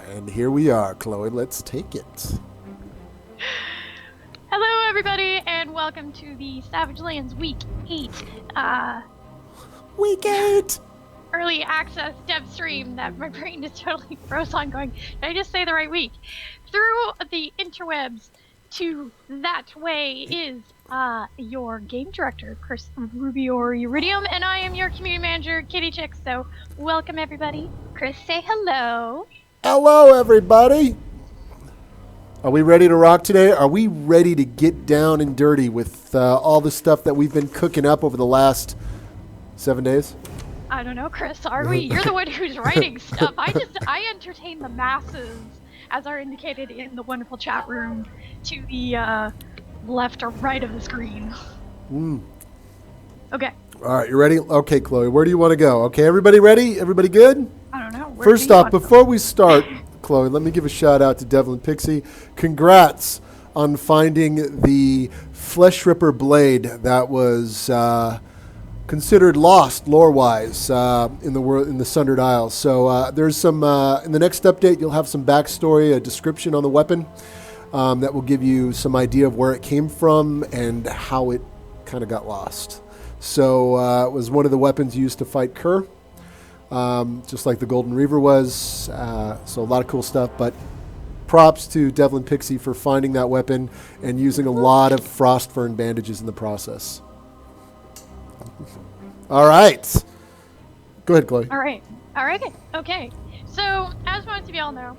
And here we are, Chloe. Let's take it. Hello, everybody, and welcome to the Savage Lands Week 8 Week 8! early access dev stream that my brain is totally froze on going, did I just say the right week? Through the interwebs to that way is your game director, Chris Ruby or Euryidium, and I am your community manager, Kittychix. So welcome, everybody. Chris, say hello. Hello, everybody! Are we ready to rock today? Are we ready to get down and dirty with all the stuff that we've been cooking up over the last 7 days? I don't know, Chris, are we? You're the one who's writing stuff. I entertain the masses, as are indicated in the wonderful chat room to the left or right of the screen. Okay. All right, you ready? Okay, Chloe, where do you want to go? Okay, everybody ready? Everybody good? I don't know. First off, before we start, Chloe, let me give a shout out to Devlin Pixie. Congrats on finding the Flesh Ripper blade that was considered lost lore-wise in the Sundered Isles. So there's some in the next update. You'll have some backstory, a description on the weapon that will give you some idea of where it came from and how it kind of got lost. So it was one of the weapons used to fight Kerr. Just like the Golden Reaver was. So a lot of cool stuff, but props to Devlin Pixie for finding that weapon and using a lot of frost fern bandages in the process. All right. Go ahead, Chloe. All right. Okay. So, as most of y'all know,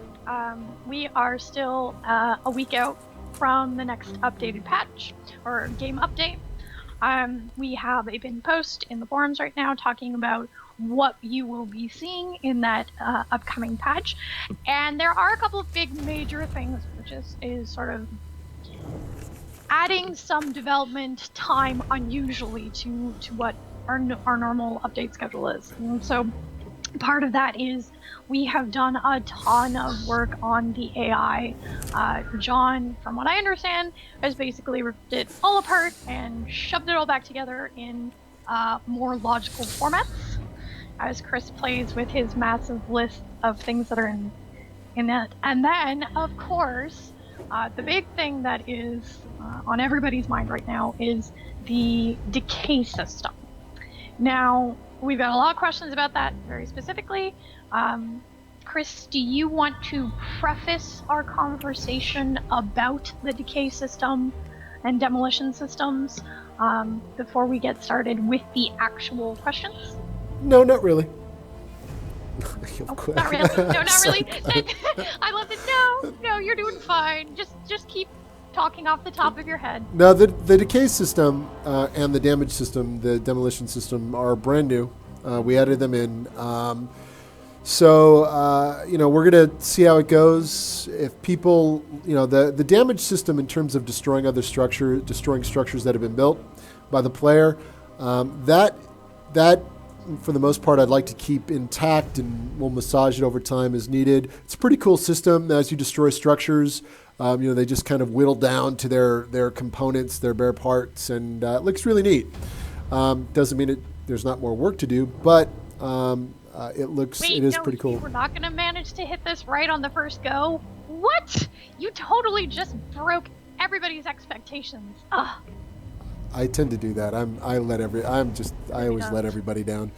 we are still a week out from the next updated patch or game update. We have a pinned post in the forums right now talking about what you will be seeing in that upcoming patch, and there are a couple of big major things, which is sort of adding some development time unusually to what our normal update schedule is. And so part of that is we have done a ton of work on the AI. John, from what I understand, has basically ripped it all apart and shoved it all back together in more logical formats, as Chris plays with his massive list of things that are in it. And then, of course, the big thing that is on everybody's mind right now is the decay system. Now, we've got a lot of questions about that very specifically. Chris, do you want to preface our conversation about the decay system and demolition systems before we get started with the actual questions? No, not really. Not really? No, not really? I love it. No, you're doing fine. Just keep talking off the top of your head. No, the decay system and the damage system, the demolition system, are brand new. We added them in. So we're going to see how it goes. If people, the damage system in terms of destroying destroying structures that have been built by the player, that for the most part, I'd like to keep intact, and we'll massage it over time as needed. It's a pretty cool system. As you destroy structures, they just kind of whittle down to their components, their bare parts, and it looks really neat. Doesn't mean there's not more work to do, but it is pretty cool. We're not going to manage to hit this right on the first go. What? You totally just broke everybody's expectations. Ugh. I tend to do that. I always let everybody down.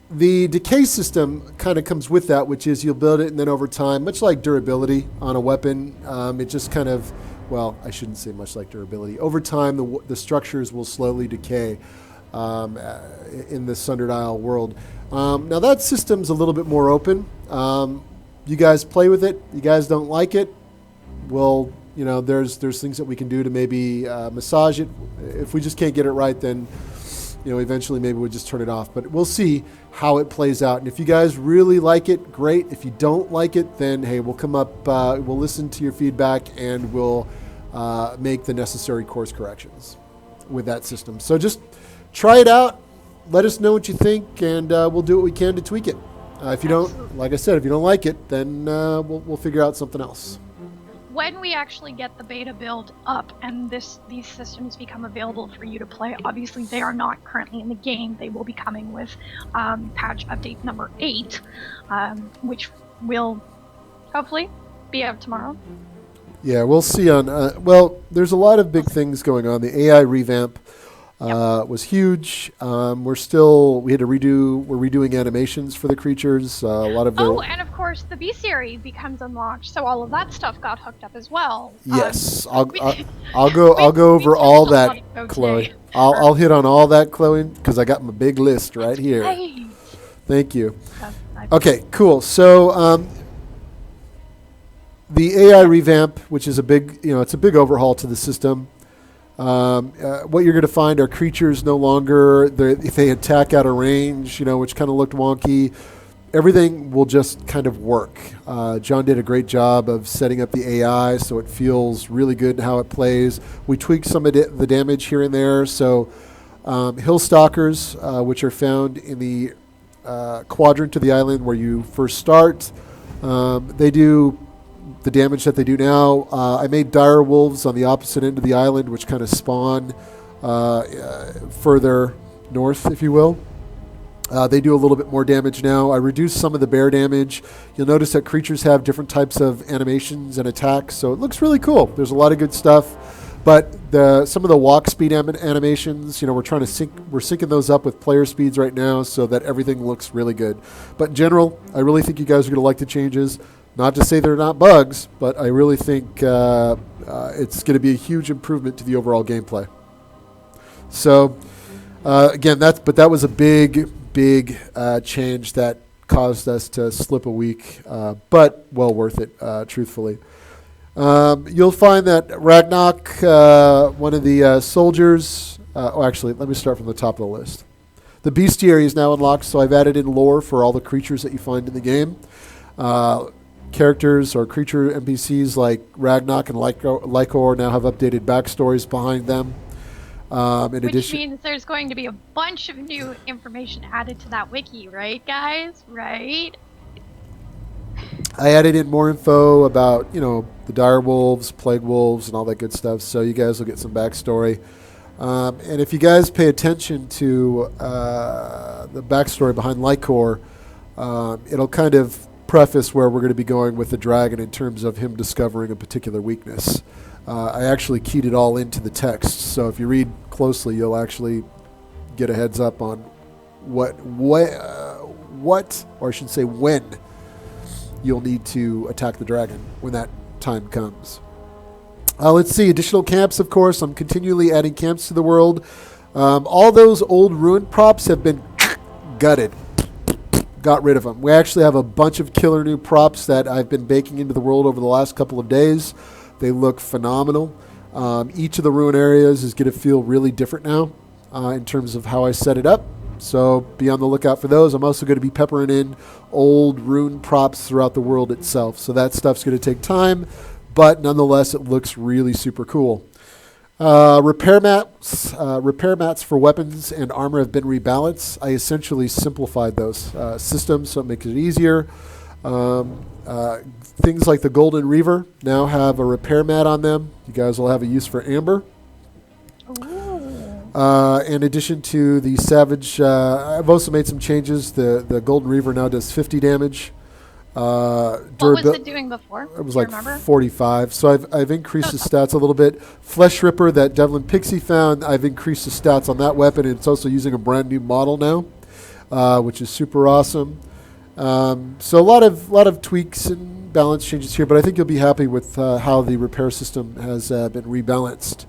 The decay system kind of comes with that, which is you'll build it, and then over time, much like durability on a weapon, it just kind of, well, I shouldn't say much like durability. Over time, the structures will slowly decay in the Sundered Isle world. Now that system's a little bit more open. You guys play with it. You guys don't like it. Well, there's things that we can do to maybe massage it. If we just can't get it right, then eventually maybe we'll just turn it off. But we'll see how it plays out. And if you guys really like it, great. If you don't like it, then hey, we'll come up, we'll listen to your feedback, and we'll make the necessary course corrections with that system. So just try it out. Let us know what you think, and we'll do what we can to tweak it. If you don't, like I said, if you don't like it, then we'll figure out something else. When we actually get the beta build up and these systems become available for you to play, obviously they are not currently in the game. They will be coming with patch update number 8, which will hopefully be out tomorrow. Yeah, we'll see on. Well, there's a lot of big things going on. The AI revamp was huge. We had to redo. We're redoing animations for the creatures. A lot of Oh, and of course the Bestiary becomes unlocked, so all of that stuff got hooked up as well. Yes, I'll go over all that, Chloe. I'll hit on all that, Chloe, because I got my big list right here. Right. Thank you. Okay, cool. So the AI revamp, which is a big, it's a big overhaul to the system. What you're going to find are creatures no longer, if they attack out of range, which kind of looked wonky. Everything will just kind of work. John did a great job of setting up the AI so it feels really good in how it plays. We tweaked some of the damage here and there. So hill stalkers, which are found in the quadrant of the island where you first start, they do the damage that they do now. I made dire wolves on the opposite end of the island, which kind of spawn further north, if you will. They do a little bit more damage now. I reduced some of the bear damage. You'll notice that creatures have different types of animations and attacks, so it looks really cool. There's a lot of good stuff. But some of the walk speed animations, we're syncing those up with player speeds right now so that everything looks really good. But in general, I really think you guys are going to like the changes. Not to say they're not bugs, but I really think it's going to be a huge improvement to the overall gameplay. So again, that was a big change that caused us to slip a week, but well worth it, truthfully. You'll find that Ragnarok, one of the soldiers, actually, let me start from the top of the list. The Bestiary is now unlocked, so I've added in lore for all the creatures that you find in the game. Characters or creature NPCs like Ragnarok and Lycor now have updated backstories behind them. Which means there's going to be a bunch of new information added to that wiki, right, guys? Right? I added in more info about, the dire wolves, plague wolves, and all that good stuff, so you guys will get some backstory. And if you guys pay attention to the backstory behind Lycor, it'll kind of preface where we're going to be going with the dragon in terms of him discovering a particular weakness. I actually keyed it all into the text, so if you read closely, you'll actually get a heads up on what, or I should say when, you'll need to attack the dragon when that time comes. Let's see, additional camps, of course. I'm continually adding camps to the world. All those old ruined props have been gutted. Got rid of them. We actually have a bunch of killer new props that I've been baking into the world over the last couple of days. They look phenomenal. Each of the ruin areas is going to feel really different now in terms of how I set it up. So be on the lookout for those. I'm also going to be peppering in old ruin props throughout the world itself. So that stuff's going to take time, but nonetheless, it looks really super cool. Repair mats for weapons and armor have been rebalanced. I essentially simplified those systems so it makes it easier. Things like the Golden Reaver now have a repair mat on them. You guys will have a use for amber. In addition to the Savage, I've also made some changes. The Golden Reaver now does 50 damage. What was it doing before? It was like 45. So I've increased the stats a little bit. Flesh Ripper that Devlin Pixie found, I've increased the stats on that weapon. And it's also using a brand new model now, which is super awesome. So a lot of tweaks and balance changes here, but I think you'll be happy with how the repair system has been rebalanced.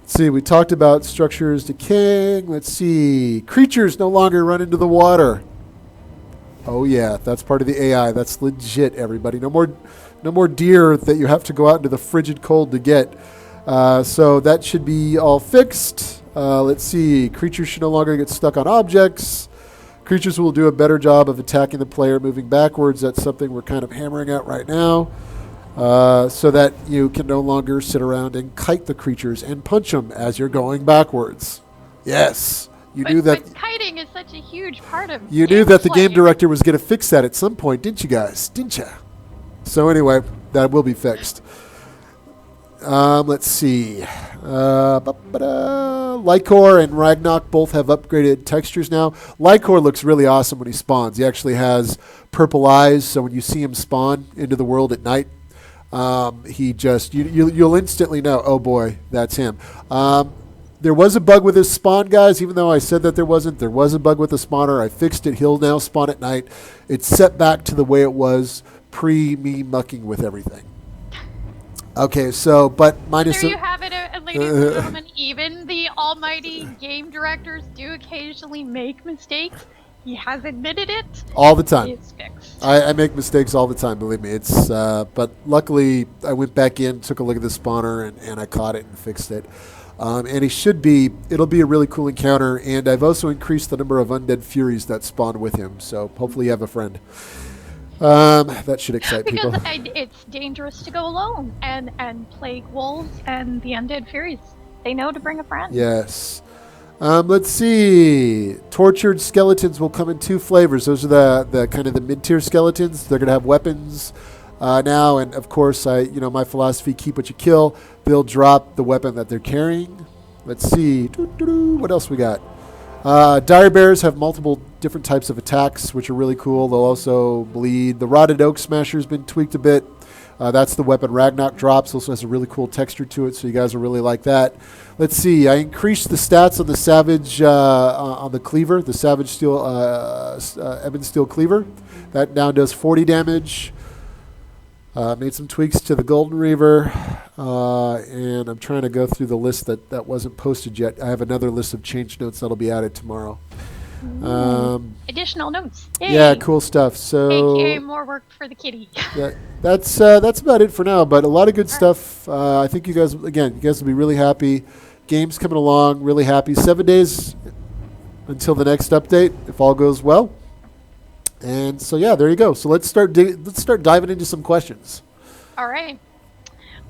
Let's see, we talked about structures decaying. Let's see, creatures no longer run into the water. Oh yeah, that's part of the AI. That's legit, everybody. No more deer that you have to go out into the frigid cold to get. So that should be all fixed. Let's see, creatures should no longer get stuck on objects. Creatures will do a better job of attacking the player moving backwards. That's something we're kind of hammering out right now. So that you can no longer sit around and kite the creatures and punch them as you're going backwards. Yes. But kiting is such a huge part of You knew that the game director was going to fix that at some point, didn't you guys? Didn't you? So anyway, that will be fixed. Let's see. Lycor and Ragnarok both have upgraded textures now. Lycor looks really awesome when he spawns. He actually has purple eyes, so when you see him spawn into the world at night, he just you'll instantly know, oh boy, that's him. There was a bug with his spawn, guys. Even though I said that there wasn't, there was a bug with the spawner. I fixed it. He'll now spawn at night. It's set back to the way it was pre me mucking with everything. Okay, so, but minus... There you have it, ladies and gentlemen. Even the almighty game directors do occasionally make mistakes. He has admitted it. All the time. It's fixed. I make mistakes all the time, believe me. It's but luckily, I went back in, took a look at the spawner, and I caught it and fixed it. And it'll be a really cool encounter, and I've also increased the number of undead furies that spawn with him, so hopefully you have a friend. That should excite people. Because it's dangerous to go alone, and plague wolves and the undead furies. They know to bring a friend. Yes. Let's see. Tortured skeletons will come in 2 flavors. Those are the kind of the mid-tier skeletons. They're going to have weapons now, and of course, my philosophy: keep what you kill. They'll drop the weapon that they're carrying. Let's see. What else we got? Dire bears have multiple different types of attacks, which are really cool. They'll also bleed. The rotted oak smasher's been tweaked a bit. That's the weapon Ragnarok drops. Also has a really cool texture to it, so you guys will really like that. Let's see. I increased the stats on the savage on the cleaver, the savage steel ebon steel cleaver. That now does 40 damage. Made some tweaks to the golden reaver, and I'm trying to go through the list that wasn't posted yet. I have another list of change notes that'll be added tomorrow. Additional notes. Yay. Yeah, cool stuff. So AKA more work for the kitty. Yeah, that's about it for now. But a lot of good stuff. I think you guys will be really happy. Game's coming along, really happy. 7 days until the next update, if all goes well. And so yeah, there you go. So let's start diving into some questions. All right.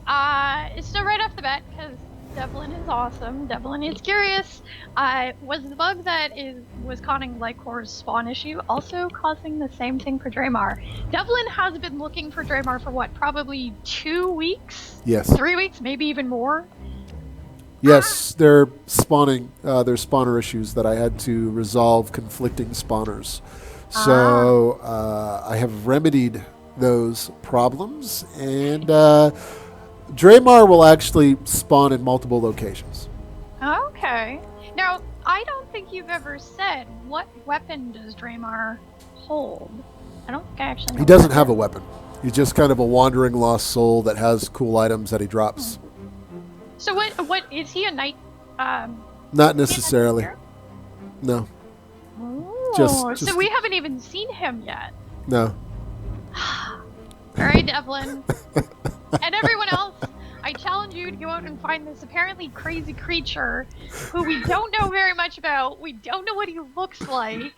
So right off the bat, because Devlin is awesome, Devlin is curious. Was the bug that was causing Lycor's spawn issue also causing the same thing for Draymar? Devlin has been looking for Draymar for what? Probably 2 weeks? Yes. 3 weeks, maybe even more. Yes, they're spawning. There's spawner issues that I had to resolve, conflicting spawners. So I have remedied those problems, and Draymar will actually spawn in multiple locations. Okay. Now, I don't think you've ever said what weapon does Draymar hold. I don't think I actually know. He doesn't have a weapon. He's just kind of a wandering lost soul that has cool items that he drops. So what is he a knight? Not necessarily. No. Oh, so we haven't even seen him yet. No. All right, Devlin. And everyone else, I challenge you to go out and find this apparently crazy creature who we don't know very much about. We don't know what he looks like.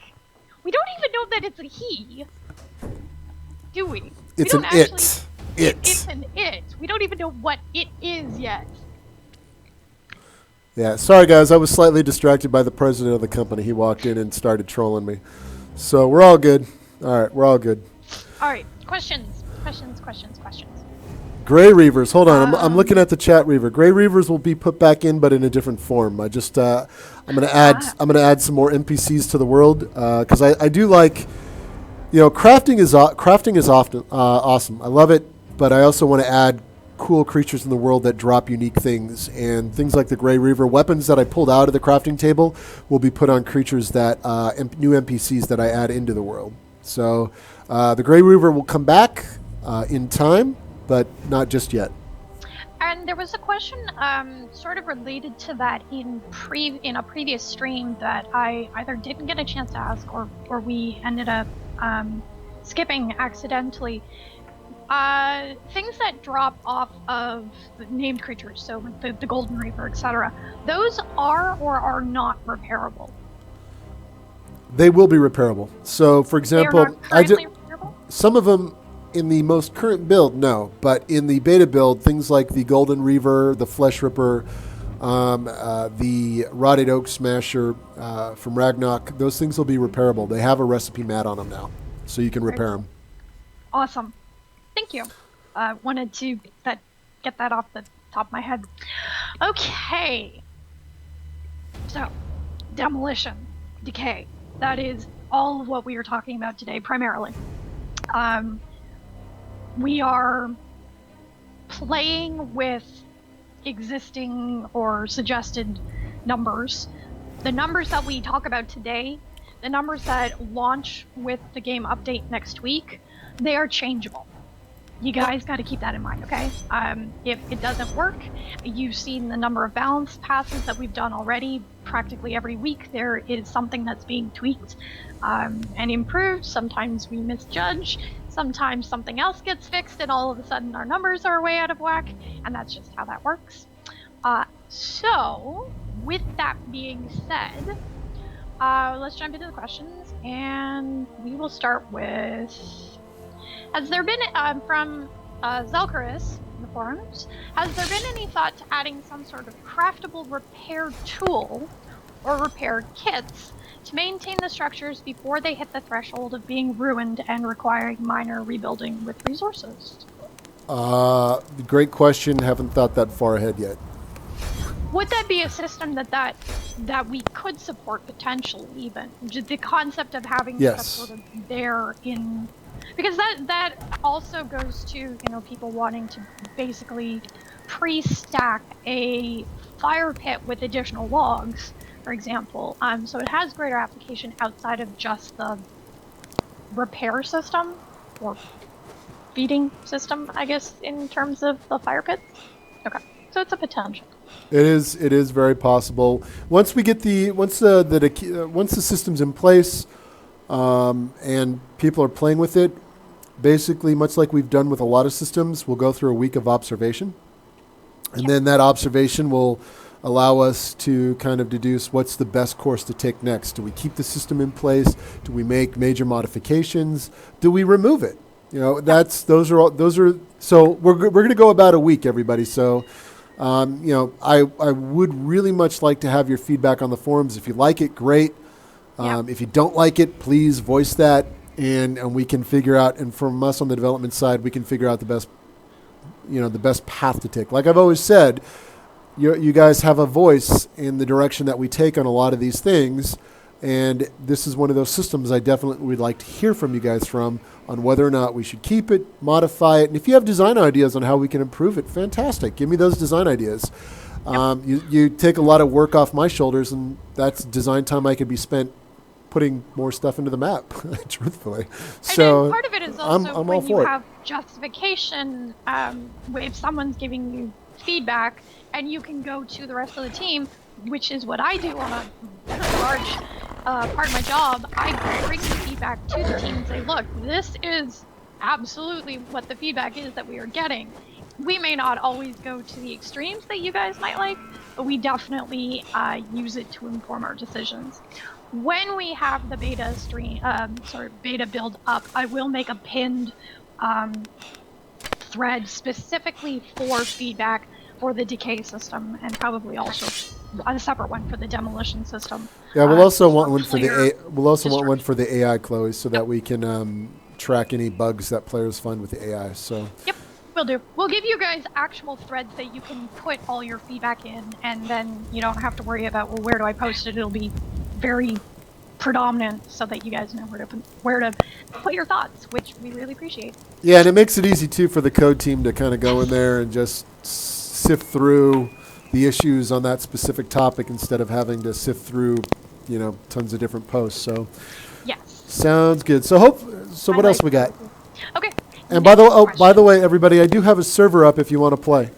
We don't even know that it's a he. Do we? It's an it. It's an it. We don't even know what it is yet. Yeah, sorry guys, I was slightly distracted by the president of the company. He walked in and started trolling me. So we're all good. All right, we're all good. All right, questions. Gray Reavers, hold on. I'm looking at the chat, Reaver. Gray Reavers will be put back in, but in a different form. I'm gonna add some more NPCs to the world because I do like, crafting is often awesome. I love it, but I also want to add cool creatures in the world that drop unique things, and things like the Gray Reaver weapons that I pulled out of the crafting table will be put on creatures that new NPCs that I add into the world. So the Gray Reaver will come back in time, but not just yet. And there was a question sort of related to that in a previous stream that I either didn't get a chance to ask or we ended up skipping accidentally. Things that drop off of the named creatures, so the Golden Reaper, etc., those are or are not repairable? They will be repairable. So, for example, repairable? Some of them in the most current build, no. But in the beta build, things like the Golden Reaver, the Flesh Ripper, the Rotted Oak Smasher from Ragnarok, those things will be repairable. They have a recipe mat on them now, so you can repair them. Awesome. Thank you. Wanted to get that off the top of my head. Okay. So, demolition, decay. That is all of what we are talking about today, primarily. We are playing with existing or suggested numbers. The numbers that we talk about today, the numbers that launch with the game update next week, they are changeable. You guys got to keep that in mind, okay? If it doesn't work, you've seen the number of balance passes that we've done already. Practically every week there is something that's being tweaked and improved. Sometimes we misjudge. Sometimes something else gets fixed and all of a sudden our numbers are way out of whack. And that's just how that works. So, with that being said, let's jump into the questions. And we will start with... Has there been, from Zelkaris in the forums, has there been any thought to adding some sort of craftable repair tool or repair kits to maintain the structures before they hit the threshold of being ruined and requiring minor rebuilding with resources? Great question. Haven't thought that far ahead yet. Would that be a system that we could support potentially, even? Just the concept of having stuff sort of there in... Because that also goes to, people wanting to basically pre-stack a fire pit with additional logs, for example. So it has greater application outside of just the repair system, or feeding system, I guess, in terms of the fire pits. Okay, so it's a potential. It is very possible. Once we get once the system's in place, and people are playing with it, basically, much like we've done with a lot of systems, we'll go through a week of observation. And then that observation will allow us to kind of deduce what's the best course to take next. Do we keep the system in place? Do we make major modifications? Do we remove it? Those are so we're going to go about a week, everybody. So, I would really much like to have your feedback on the forums. If you like it, great. If you don't like it, please voice that, and we can figure out, and from us on the development side, we can figure out the best path to take. Like I've always said, you guys have a voice in the direction that we take on a lot of these things, and this is one of those systems I definitely would like to hear from you guys on whether or not we should keep it, modify it, and if you have design ideas on how we can improve it, fantastic. Give me those design ideas. You take a lot of work off my shoulders, and that's design time I could be spent putting more stuff into the map, truthfully. So and part of it is also I'm when all you for have justification, if someone's giving you feedback, and you can go to the rest of the team, which is what I do on a large part of my job. I bring the feedback to the team and say, look, this is absolutely what the feedback is that we are getting. We may not always go to the extremes that you guys might like, but we definitely use it to inform our decisions. When we have the beta beta build up, I will make a pinned thread specifically for feedback for the decay system, and probably also a separate one for the demolition system. Yeah, we'll also want one for the AI, Chloe, so that we can track any bugs that players find with the AI. So. Yep. Will do. We'll give you guys actual threads that you can put all your feedback in, and then you don't have to worry about, well, where do I post it? It'll be very predominant so that you guys know where to put your thoughts, which we really appreciate. Yeah, and it makes it easy, too, for the code team to kind of go in there and just sift through the issues on that specific topic instead of having to sift through, tons of different posts. So, yes. Sounds good. So what else we got? Okay. And by the way, everybody, I do have a server up if you want to play.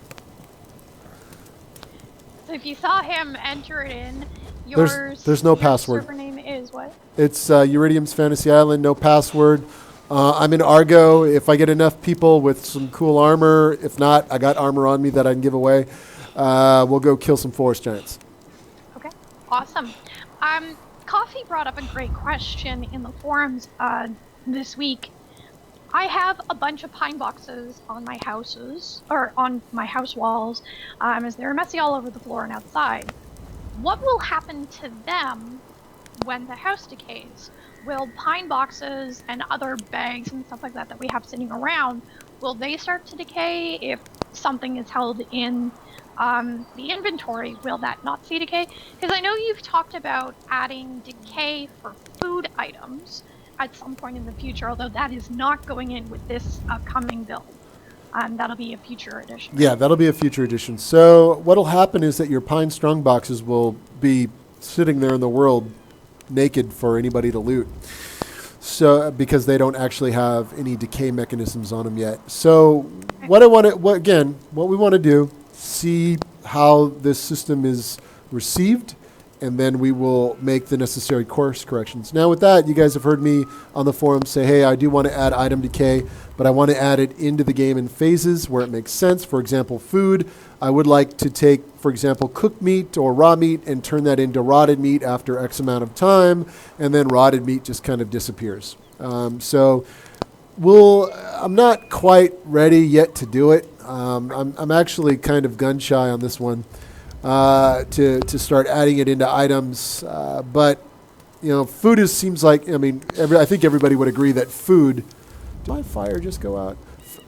So if you saw him enter it in, there's no password. Server name is what? It's Euryidium's Fantasy Island, no password. I'm in Argo. If I get enough people with some cool armor, if not, I got armor on me that I can give away. We'll go kill some forest giants. Okay, awesome. Coffee brought up a great question in the forums this week. I have a bunch of pine boxes on my houses, or on my house walls, as they're messy all over the floor and outside. What will happen to them when the house decays? Will pine boxes and other bags and stuff like that we have sitting around, will they start to decay if something is held in the inventory, will that not see decay? Because I know you've talked about adding decay for food items at some point in the future, although that is not going in with this upcoming build. That'll be a future edition. Yeah, that'll be a future edition. So what'll happen is that your pine strong boxes will be sitting there in the world naked for anybody to loot. So because they don't actually have any decay mechanisms on them yet. So what we want to do, see how this system is received, and then we will make the necessary course corrections. Now with that, you guys have heard me on the forum say, hey, I do want to add item decay, but I want to add it into the game in phases where it makes sense. For example, food, I would like to take, for example, cooked meat or raw meat and turn that into rotted meat after X amount of time, and then rotted meat just kind of disappears. So I'm not quite ready yet to do it. I'm actually kind of gun shy on this one. To start adding it into items, but food seems like, I think everybody would agree that food. Did my fire just go out?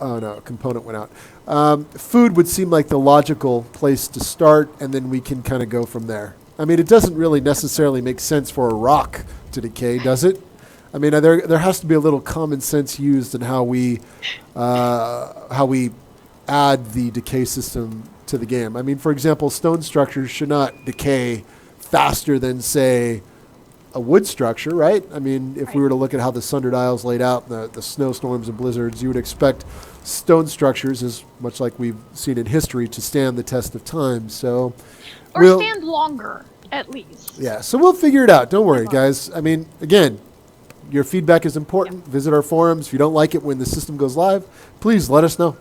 Oh no, a component went out. Food would seem like the logical place to start, and then we can kind of go from there. It doesn't really necessarily make sense for a rock to decay, does it? There has to be a little common sense used in how we add the decay system to the game. For example, stone structures should not decay faster than, say, a wood structure, right? If we were to look at how the Sundered Isles laid out, the snowstorms and blizzards, you would expect stone structures, as much like we've seen in history, to stand the test of time. So, or stand longer, at least. Yeah, so we'll figure it out. Don't worry, guys. Again, your feedback is important. Yep. Visit our forums. If you don't like it when the system goes live, please let us know.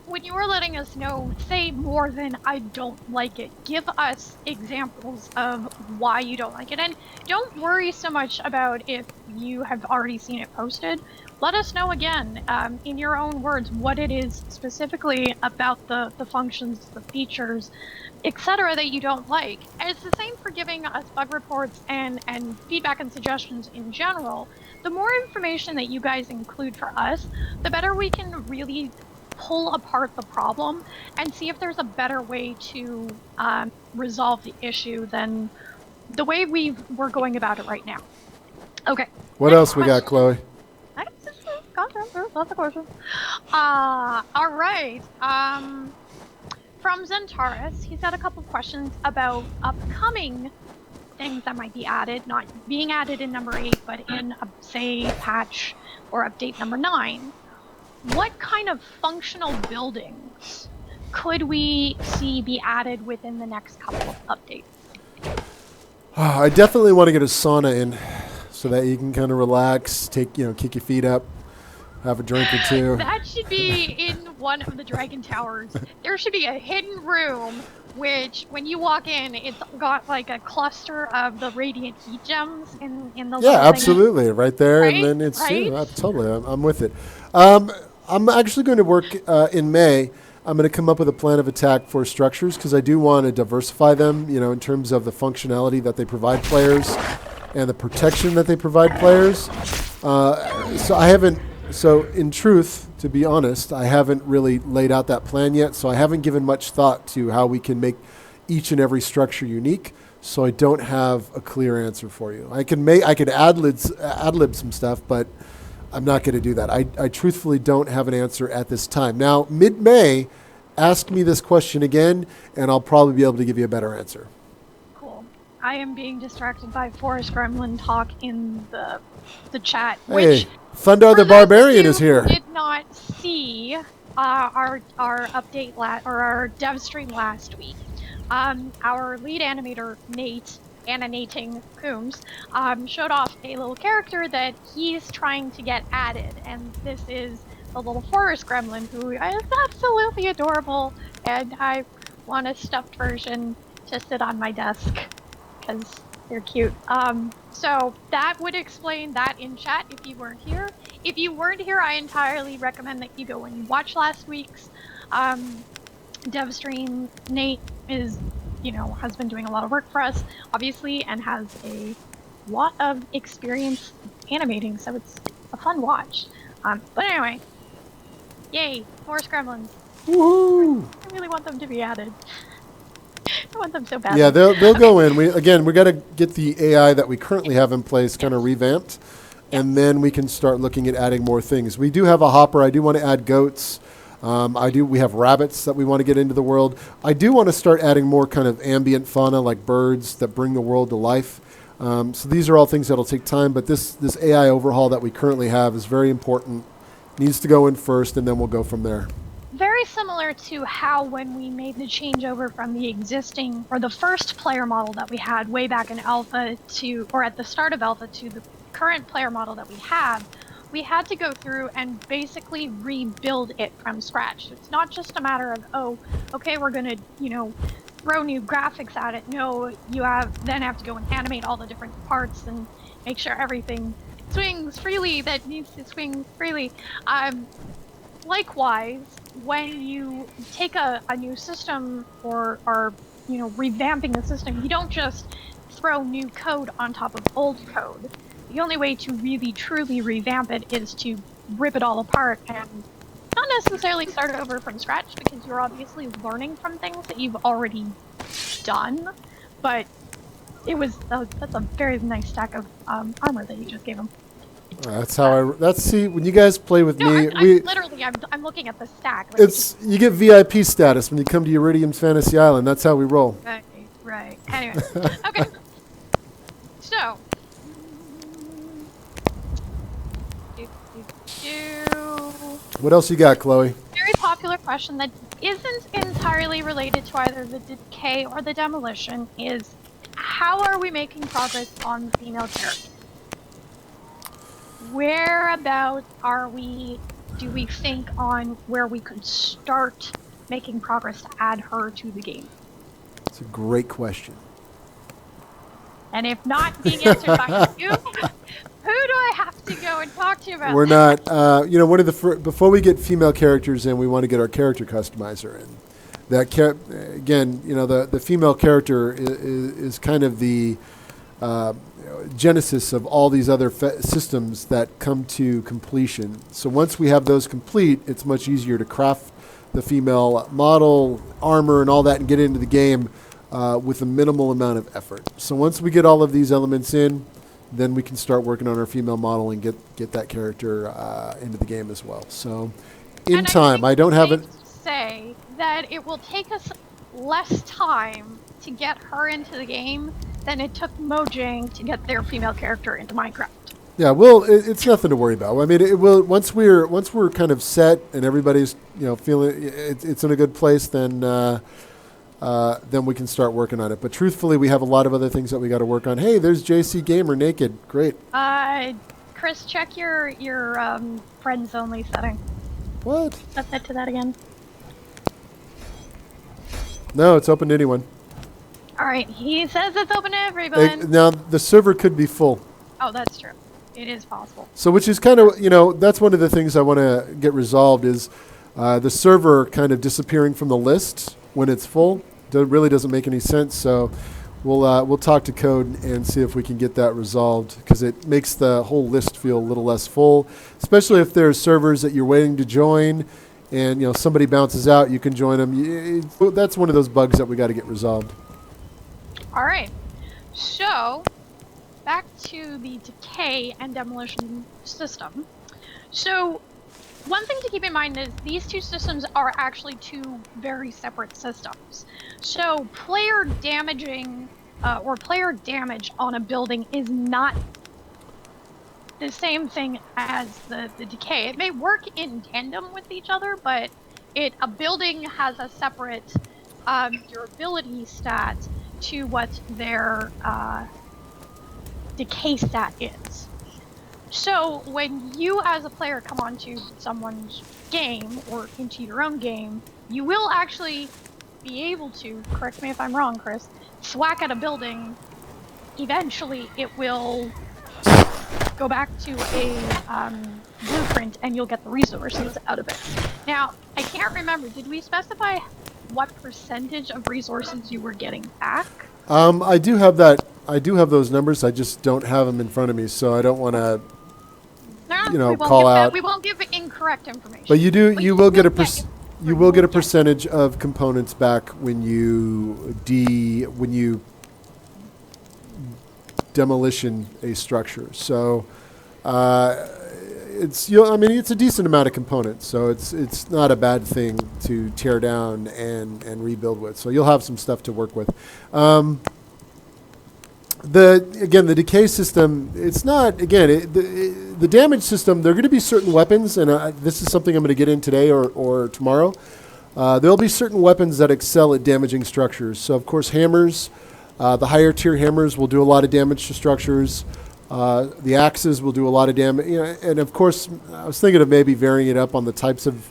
When you are letting us know, say more than I don't like it. Give us examples of why you don't like it. And don't worry so much about if you have already seen it posted. Let us know again, in your own words, what it is specifically about the functions, the features, etc. that you don't like. And it's the same for giving us bug reports and feedback and suggestions in general. The more information that you guys include for us, the better we can really pull apart the problem and see if there's a better way to resolve the issue than the way we're going about it right now. Okay. What else we got, Chloe? Lots of questions. All right. From Zentaris, he's got a couple questions about upcoming things that might be added, not being added in number 8, but in, say, patch or update number 9. What kind of functional buildings could we see be added within the next couple of updates? I definitely want to get a sauna in so that you can kind of relax, kick your feet up, have a drink or two. That should be in one of the Dragon Towers. There should be a hidden room which, when you walk in, it's got like a cluster of the radiant heat gems in the yeah, absolutely, thing. Right there, right? And then it's right? Totally, I'm with it. I'm actually going to work in May. I'm going to come up with a plan of attack for structures because I do want to diversify them, in terms of the functionality that they provide players and the protection that they provide players. So in truth, to be honest, I haven't really laid out that plan yet. So I haven't given much thought to how we can make each and every structure unique. So I don't have a clear answer for you. I could ad-lib some stuff, but I'm not going to do that. I truthfully don't have an answer at this time. Now, mid-May, ask me this question again, and I'll probably be able to give you a better answer. Cool. I am being distracted by Forest Gremlin talk in the chat. Hey, which, Thundar the Barbarian is here. Did not see our update or our dev stream last week. Our lead animator, Nate, animating Coombs, showed off a little character that he's trying to get added, and this is the little forest gremlin who is absolutely adorable, and I want a stuffed version to sit on my desk because they're cute. So that would explain that in chat if you weren't here. If you weren't here, I entirely recommend that you go and watch last week's dev stream. Nate is has been doing a lot of work for us, obviously, and has a lot of experience animating, so it's a fun watch. But anyway, Yay, forest gremlins. Woohoo! I really want them to be added. I want them so badly. Yeah, they'll go in. We got to get the AI that we currently have in place kind of revamped, and then we can start looking at adding more things. We do have a hopper. I do want to add goats. We have rabbits that we want to get into the world. I do want to start adding more kind of ambient fauna like birds that bring the world to life. So these are all things that'll take time, but this AI overhaul that we currently have is very important. Needs to go in first, and then we'll go from there. Very similar to how when we made the changeover from the existing, or the first player model that we had way back in Alpha to, or at the start of Alpha to the current player model that we had to go through and basically rebuild it from scratch. It's not just a matter of, oh, okay, we're gonna, throw new graphics at it. No, you then have to go and animate all the different parts and make sure everything swings freely that needs to swing freely. Likewise, when you take a new system or revamping the system, you don't just throw new code on top of old code. The only way to really truly revamp it is to rip it all apart and not necessarily start over from scratch, because you're obviously learning from things that you've already done. But that's a very nice stack of armor that you just gave him. That's how see, when you guys play with me, I'm looking at the stack. You get VIP status when you come to Euryidium's Fantasy Island. That's how we roll. Right. Anyway, okay. So, what else you got, Chloe? Very popular question that isn't entirely related to either the decay or the demolition is, how are we making progress on the female character? Whereabouts do we think on where we could start making progress to add her to the game? It's a great question. And if not being answered by you, who do I have to go and talk to about We're not, one of the, before we get female characters in, we want to get our character customizer in. The female character is kind of the genesis of all these other systems that come to completion. So once we have those complete, it's much easier to craft the female model, armor, and all that, and get into the game with a minimal amount of effort. So once we get all of these elements in, then we can start working on our female model and get that character into the game as well. So in time, I don't have it. Say that it will take us less time to get her into the game than it took Mojang to get their female character into Minecraft. Yeah, well, it's nothing to worry about. I mean, it will once we're kind of set and everybody's feeling it's in a good place, then we can start working on it. But truthfully, we have a lot of other things that we got to work on. Hey, there's JC Gamer naked. Great. Chris, check your friends only setting. What? Set that to that again. No, it's open to anyone. All right, he says it's open to everyone. Now, the server could be full. Oh, that's true. It is possible. So, which is kind of, that's one of the things I want to get resolved is the server kind of disappearing from the list when it's full. Really doesn't make any sense. So, we'll talk to code and see if we can get that resolved, because it makes the whole list feel a little less full, especially if there's servers that you're waiting to join and somebody bounces out, you can join them. That's one of those bugs that we got to get resolved. All right, so back to the decay and demolition system. So one thing to keep in mind is these two systems are actually two very separate systems. So player damaging or player damage on a building is not the same thing as the decay. It may work in tandem with each other, but a building has a separate durability stat to what their decay stat is. So when you as a player come onto someone's game or into your own game, you will actually be able to, correct me if I'm wrong, Chris, thwack at a building. Eventually it will go back to a blueprint and you'll get the resources out of it. Now, I can't remember, did we specify what percentage of resources you were getting back? I do have that. I do have those numbers. I just don't have them in front of me, so I don't want to. No, Yeah, you know, we won't call give out. we won't give incorrect information. But you will get a you will get a Yeah. percentage of components back when you demolition a structure. So I mean, it's a decent amount of components, so it's not a bad thing to tear down and rebuild with. So you'll have some stuff to work with. The decay system, it's not, again, the damage system, there are going to be certain weapons, and this is something I'm going to get in today or tomorrow. There'll be certain weapons that excel at damaging structures. So, of course, hammers, the higher tier hammers will do a lot of damage to structures. The axes will do a lot of damage. You know, and, of course, I was thinking of maybe varying it up on the types of,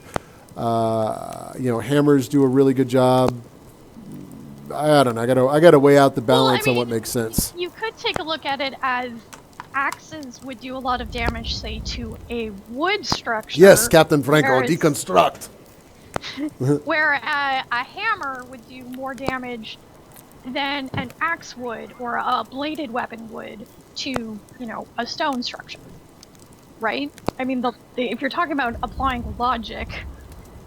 hammers do a really good job. I don't know. I gotta weigh out the balance on what makes sense. You could take a look at it as axes would do a lot of damage, say, to a wood structure. Yes, Captain Franco, whereas- deconstruct. Where a hammer would do more damage than an axe would or a bladed weapon would to, a stone structure. Right? I mean, if you're talking about applying logic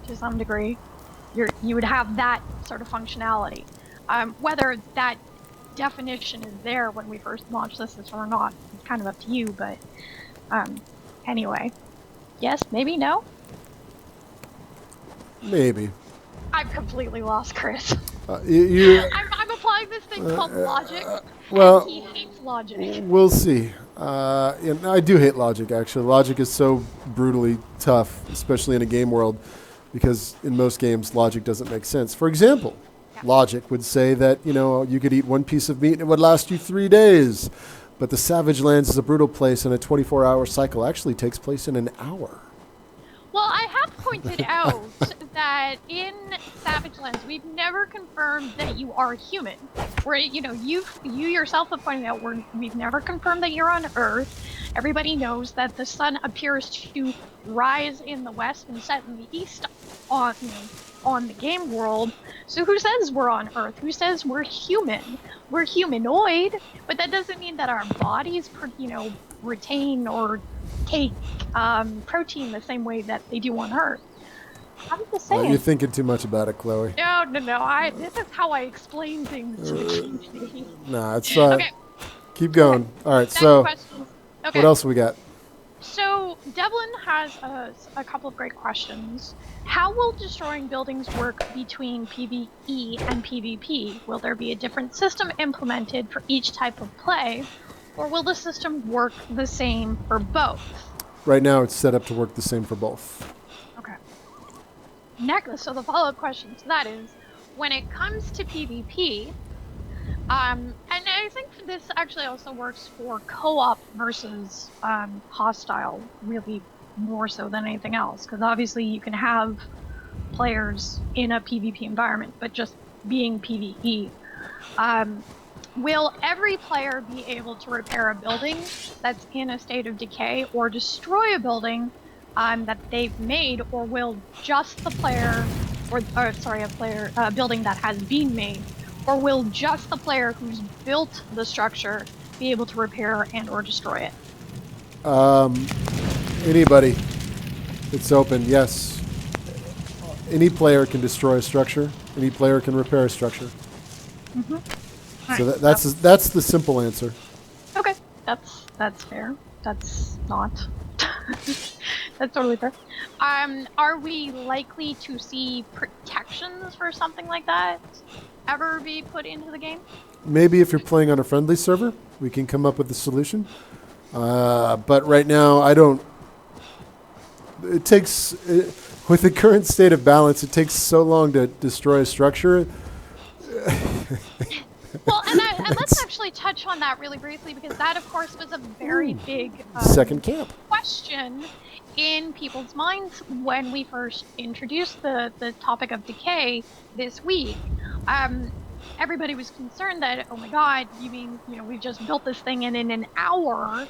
to some degree, you would have that sort of functionality. Whether that definition is there when we first launched this or not, it's kind of up to you, but anyway. Yes, maybe, no? Maybe. I've completely lost Chris. I'm applying this thing called logic, and he hates logic. We'll see. And I do hate logic, actually. Logic is so brutally tough, especially in a game world, because in most games, logic doesn't make sense. For example, logic would say that, you could eat one piece of meat and it would last you 3 days. But the Savage Lands is a brutal place, and a 24-hour cycle actually takes place in an hour. Well, I have pointed out that in Savage Lands, we've never confirmed that you are human. Where, you yourself have pointed out we've never confirmed that you're on Earth. Everybody knows that the sun appears to rise in the west and set in the east on the game world. So who says we're on Earth? Who says we're human? We're humanoid, but that doesn't mean that our bodies, retain or take protein the same way that they do on Earth. I'm just saying. You're thinking too much about it, Chloe. No. This is how I explain things to the community. Nah, it's Okay. Keep going. All right, Next so question. Okay. what else we got? So Devlin has a couple of great questions. How will destroying buildings work between PvE and PvP? Will there be a different system implemented for each type of play, or will the system work the same for both? Right now, it's set up to work the same for both. Okay. Next, so the follow-up question to that is, when it comes to PvP, and I think this actually also works for co-op versus hostile, really more so than anything else, because obviously you can have players in a PvP environment, but just being PvE. Will every player be able to repair a building that's in a state of decay or destroy a building that they've made, or will just the player, a building that has been made, or will just the player who's built the structure be able to repair and or destroy it? Anybody. It's open, yes. Any player can destroy a structure. Any player can repair a structure. Mm-hmm. So that's the simple answer. Okay, that's fair. That's not. That's totally fair. Are we likely to see protections for something like that ever be put into the game? Maybe if you're playing on a friendly server, we can come up with a solution. But right now, I don't. It takes, with the current state of balance, it takes so long to destroy a structure. Well, and let's actually touch on that really briefly, because that, of course, was a very big second camp question in people's minds when we first introduced the topic of decay this week. Everybody was concerned that, oh my god, you mean, we've just built this thing and in an hour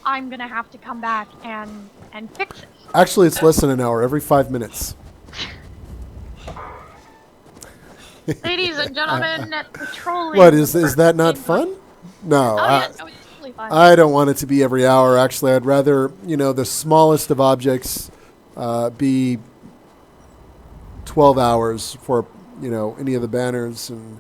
I'm gonna have to come back and fix it. Actually, it's less than an hour, every 5 minutes. Ladies and gentlemen, petroleum. What, is that not fun? No. Oh, yeah, no, it's totally fun. I don't want it to be every hour. Actually, I'd rather, the smallest of objects be 12 hours for, any of the banners, and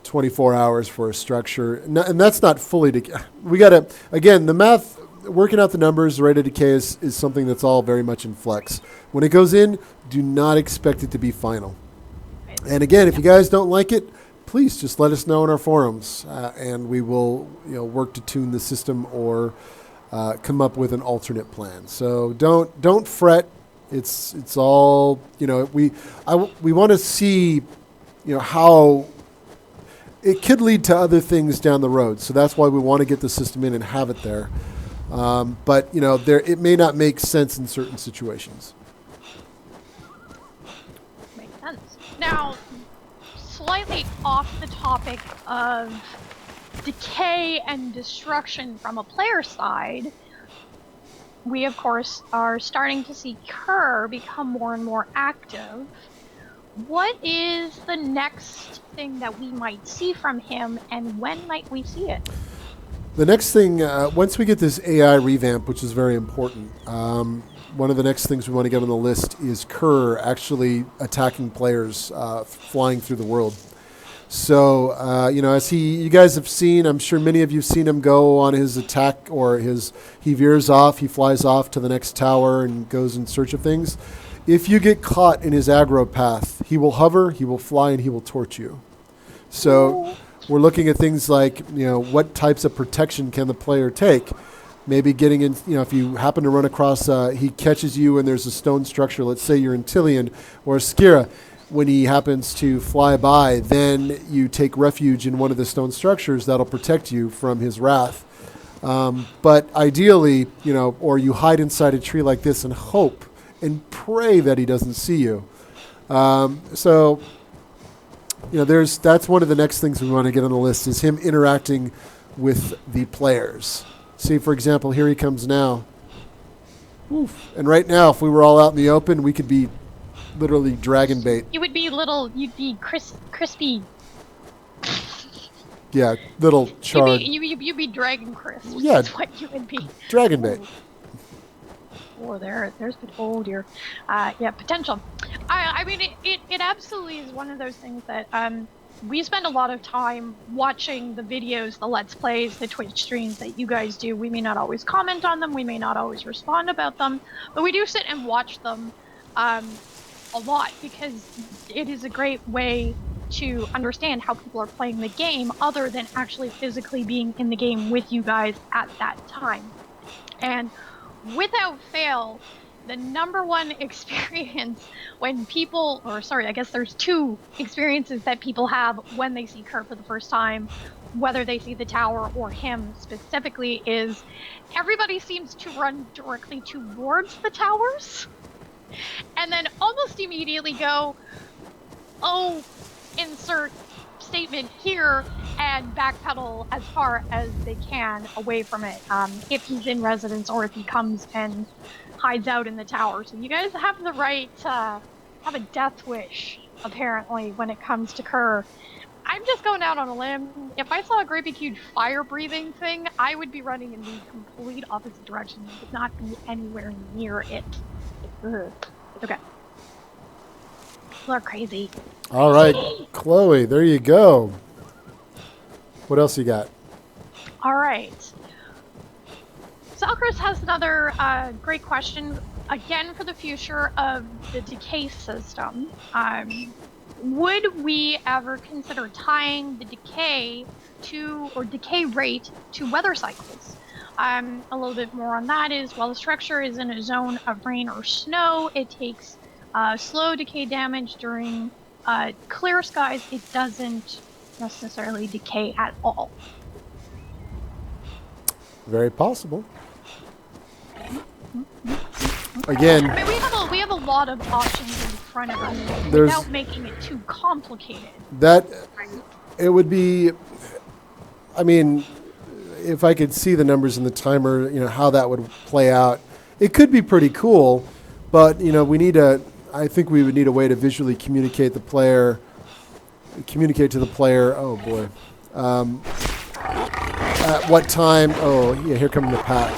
24 hours for a structure. And that's not fully decay. We got to, again, the math, working out the numbers, the rate of decay is something that's all very much in flex. When it goes in, do not expect it to be final. And again, if you guys don't like it, please just let us know in our forums, and we will, work to tune the system or come up with an alternate plan. So don't fret. It's all, we want to see, how it could lead to other things down the road. So that's why we want to get the system in and have it there. But it may not make sense in certain situations. Makes sense. Now, slightly off the topic of decay and destruction from a player side, we of course are starting to see Kerr become more and more active. What is the next thing that we might see from him, and when might we see it? The next thing, once we get this AI revamp, which is very important, one of the next things we want to get on the list is Kerr actually attacking players, flying through the world. So, as you guys have seen, I'm sure many of you have seen him go on his attack, or he veers off, he flies off to the next tower and goes in search of things. If you get caught in his aggro path, he will hover, he will fly, and he will torch you. So we're looking at things like, what types of protection can the player take? Maybe getting in, if you happen to run across, he catches you and there's a stone structure, let's say you're in Tillian or Skira. When he happens to fly by, then you take refuge in one of the stone structures that'll protect you from his wrath. But ideally, or you hide inside a tree like this and hope and pray that he doesn't see you. That's one of the next things we want to get on the list, is him interacting with the players. See, for example, here he comes now. Oof. And right now, if we were all out in the open, we could be literally dragon bait. You'd be crispy. Yeah, little charred. You'd be dragon crisp. Yeah. That's what you would be. Dragon bait. Oh dear. Yeah, potential. I mean, it absolutely is one of those things that we spend a lot of time watching the videos, the Let's Plays, the Twitch streams that you guys do. We may not always comment on them, we may not always respond about them, but we do sit and watch them a lot, because it is a great way to understand how people are playing the game, other than actually physically being in the game with you guys at that time. And without fail, the number one experience when people, I guess there's two experiences that people have when they see Kurt for the first time, whether they see the tower or him specifically, is everybody seems to run directly towards the towers and then almost immediately go, oh, insert statement here, and backpedal as far as they can away from it, if he's in residence or if he comes and hides out in the tower. So you guys have the right to have a death wish, apparently, when it comes to Kerr. I'm just going out on a limb. If I saw a great big huge fire breathing thing, I would be running in the complete opposite direction. I would not be anywhere near it. Ugh. Okay. People are crazy. All right, Chloe, there you go. What else you got? All right. Salchris has another great question, again for the future of the decay system. Would we ever consider tying the decay rate to weather cycles? A little bit more on that is, while the structure is in a zone of rain or snow, it takes slow decay damage. During clear skies, it doesn't necessarily decay at all. Very possible. Again, I mean, we have a lot of options in front of us without making it too complicated. It would be, I mean, if I could see the numbers in the timer, how that would play out, it could be pretty cool, but, I think we would need a way to visually communicate to the player, oh boy, at what time. Oh, yeah, here come the pack.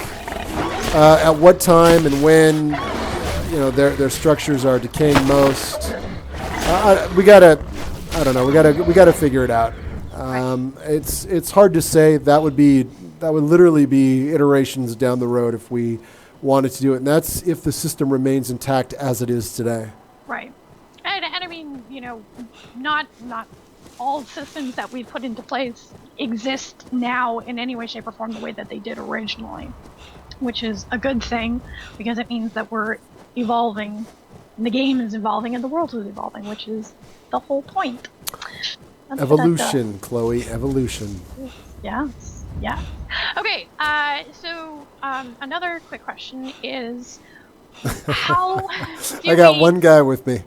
At what time and when, you know, their structures are decaying most. We gotta, I don't know. We gotta figure it out. It's hard to say. That would literally be iterations down the road if we wanted to do it, and that's if the system remains intact as it is today. Right. And I mean, you know, not all systems that we put into place exist now in any way, shape, or form the way that they did originally, which is a good thing because it means that we're evolving, and the game is evolving, and the world is evolving, which is the whole point. That's Evolution, Chloe, evolution. Yes. Yeah. Okay. So another quick question is, how? I got one guy with me.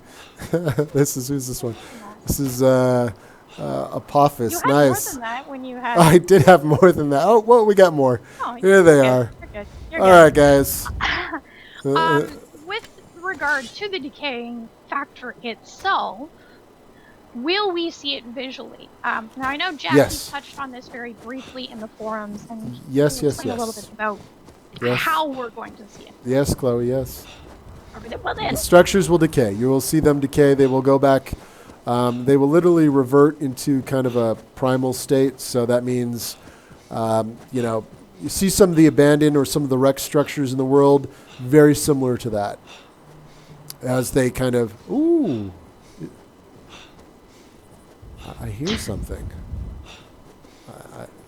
Who's this one? This is Apophis. You had nice. more than that when you had. I did have more than that. Oh, well, we got more. Oh, Here they are. You're good. You're All right, guys. With regard to the decaying factor itself, will we see it visually? Now I know Jack Yes. touched on this very briefly in the forums, and Yes, he yes, explained a little yes. bit about Yes. how we're going to see it. Yes, Chloe, yes. Well, then, The structures will decay. You will see them decay. They will go back. They will literally revert into kind of a primal state. So that means, you know, you see some of the abandoned or some of the wrecked structures in the world, very similar to that. As they kind of, ooh, I hear something.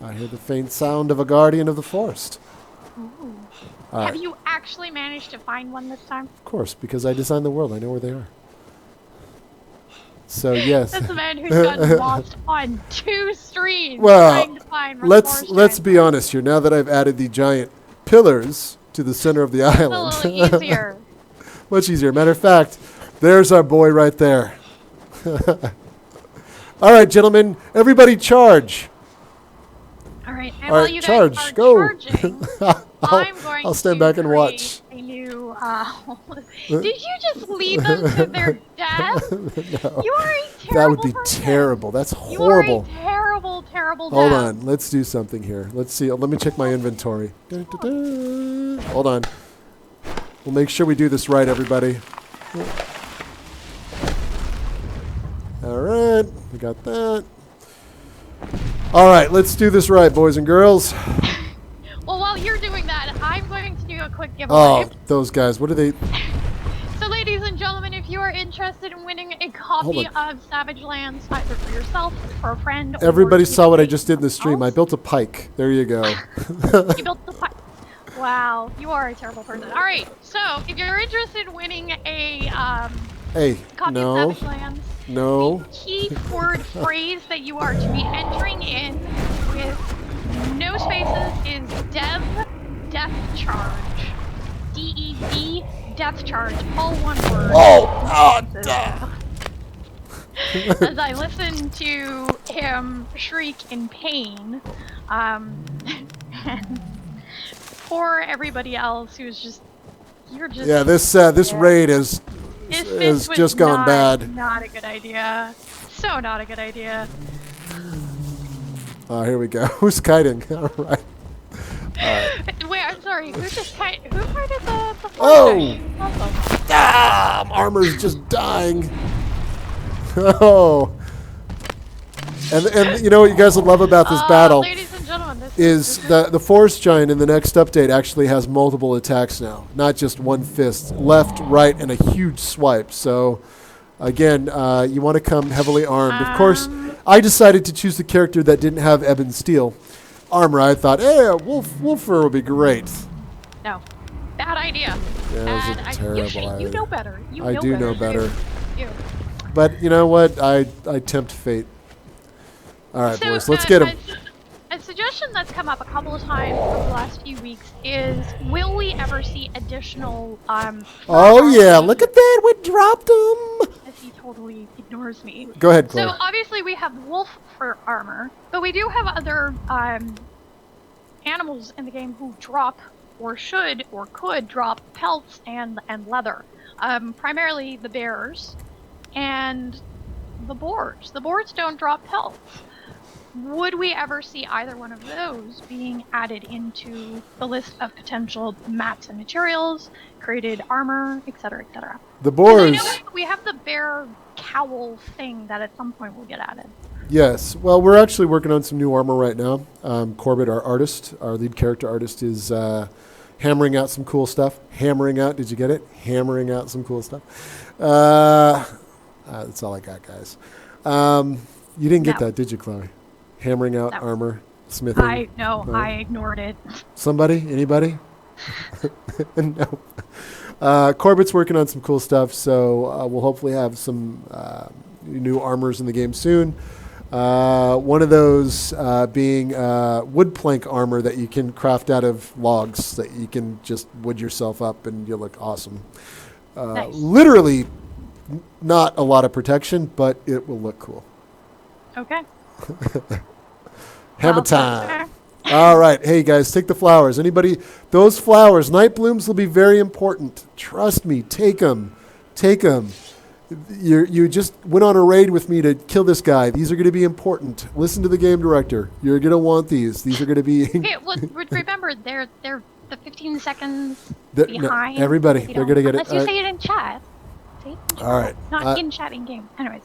I hear the faint sound of a guardian of the forest. ooh. All Have right. you actually managed to find one this time? Of course, because I designed the world. I know where they are. So yes. That's a man who's gotten lost on 2 streams Well, trying to find let's be honest here. Now that I've added the giant pillars to the center of the It's a island, little easier. much easier. Matter of fact, there's our boy right there. All right, gentlemen, everybody charge. All right, and All while right, you charge, guys are go. charging, I'm going I'll stand to back and create watch. a new. Did you just leave them to their death? No, You are a terrible that would be person. terrible. That's You horrible. are a terrible, terrible Hold death. on, let's do something here. Let's see. Let me check my inventory. Da-da-da. Hold on. We'll make sure we do this right, everybody. All right, we got that. All right, let's do this right, boys and girls. Well, while you're doing that, I'm going to do a quick Oh, giveaway. those guys. What are they? So, ladies and gentlemen, if you are interested in winning a copy Hold of Savage Lands, either for yourself, for a friend, or Everybody to saw what I give just did in the stream. I else, built a pike. There you go. You built the pipe. Wow, you are a terrible person. All right, so if you're interested in winning a Hey, copy no, of Savage Lands, no. the key word phrase that you are to be entering in with no spaces is death charge. DEV death charge, all one word. As I listen to him shriek in pain, and for everybody else who's just, you're just. Yeah, this raid has This has was just gone bad. Not a good idea. So not a good idea. Oh, here we go. Who's kiting? All right. Wait, I'm sorry. Who started the Oh! thing? Awesome. Ah, armor's just dying. Oh. And you know what you guys will love about this battle Ladies and gentlemen, this is the forest giant in the next update actually has multiple attacks now, not just one fist, left, right, and a huge swipe. So again, you want to come heavily armed. Of course, I decided to choose the character that didn't have ebon steel armor. I thought, hey, wolf fur would be great. No. Bad idea. Yeah, Bad it was a idea. terrible idea. You know better. I do know better. You. But you know what? I tempt fate. All right, So, boys, let's get him. A suggestion that's come up a couple of times over the last few weeks is, will we ever see additional Oh yeah, look at that! We dropped him. As he totally ignores me. Go ahead, Chloe. So obviously we have wolf fur armor, but we do have other animals in the game who drop, or should, or could drop pelts and leather. Primarily the bears and the boars. The boars don't drop pelts. would we ever see either one of those being added into the list of potential mats and materials, created armor, etc., etc.? The 'Cause boars. I know we have the bear cowl thing that at some point will get added. Yes. Well, we're actually working on some new armor right now. Corbett, our artist, our lead character artist, is hammering out some cool stuff. Hammering out. Did you get it? Hammering out some cool stuff. That's all I got, guys. You didn't get No. that, did you, Chloe? Hammering out No. armor, smithing. No, No. I ignored it. Somebody? Anybody? No. Corbett's working on some cool stuff, so we'll hopefully have some new armors in the game soon. One of those being wood plank armor that you can craft out of logs that you can just wood yourself up and you'll look awesome. Nice. Literally not a lot of protection, but it will look cool. Okay. Hammer Well, time. All right. Hey, guys, take the flowers. Anybody? Those flowers, night blooms will be very important. Trust me. Take them. Take them. You just went on a raid with me to kill this guy. These are going to be important. Listen to the game director. You're going to want these. These are going to be... Okay, well, remember, they're the 15 seconds No, behind. everybody, You they're don't- going to get it. Unless you say it in chat. See? All right. Not in chat in game. Anyways.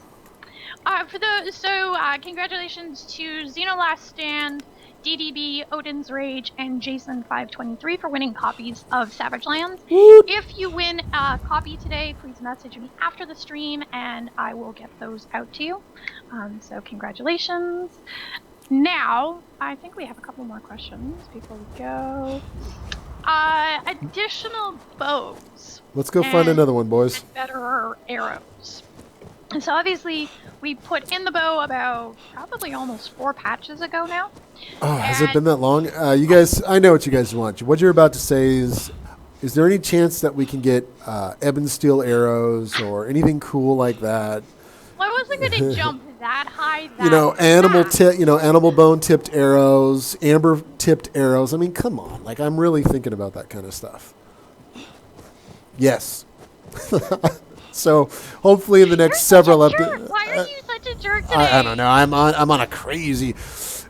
Congratulations to Xeno Last Stand, DDB, Odin's Rage, and Jason523 for winning copies of Savage Lands. Whoop. If you win a copy today, please message me after the stream, and I will get those out to you. So congratulations. Now, I think we have a couple more questions before we go. Additional bows. Let's go find another one, boys. And better arrows. And so obviously, we put in the bow about probably almost 4 patches ago now. Oh, has it been that long? You guys, I know what you guys want. What you're about to say is there any chance that we can get ebon steel arrows or anything cool like that? Well, I wasn't going to jump that high. Animal bone tipped arrows, amber tipped arrows. I mean, come on. Like, I'm really thinking about that kind of stuff. Yes. So hopefully in the next several episodes. Why are you such a jerk today? I don't know. I'm on a crazy.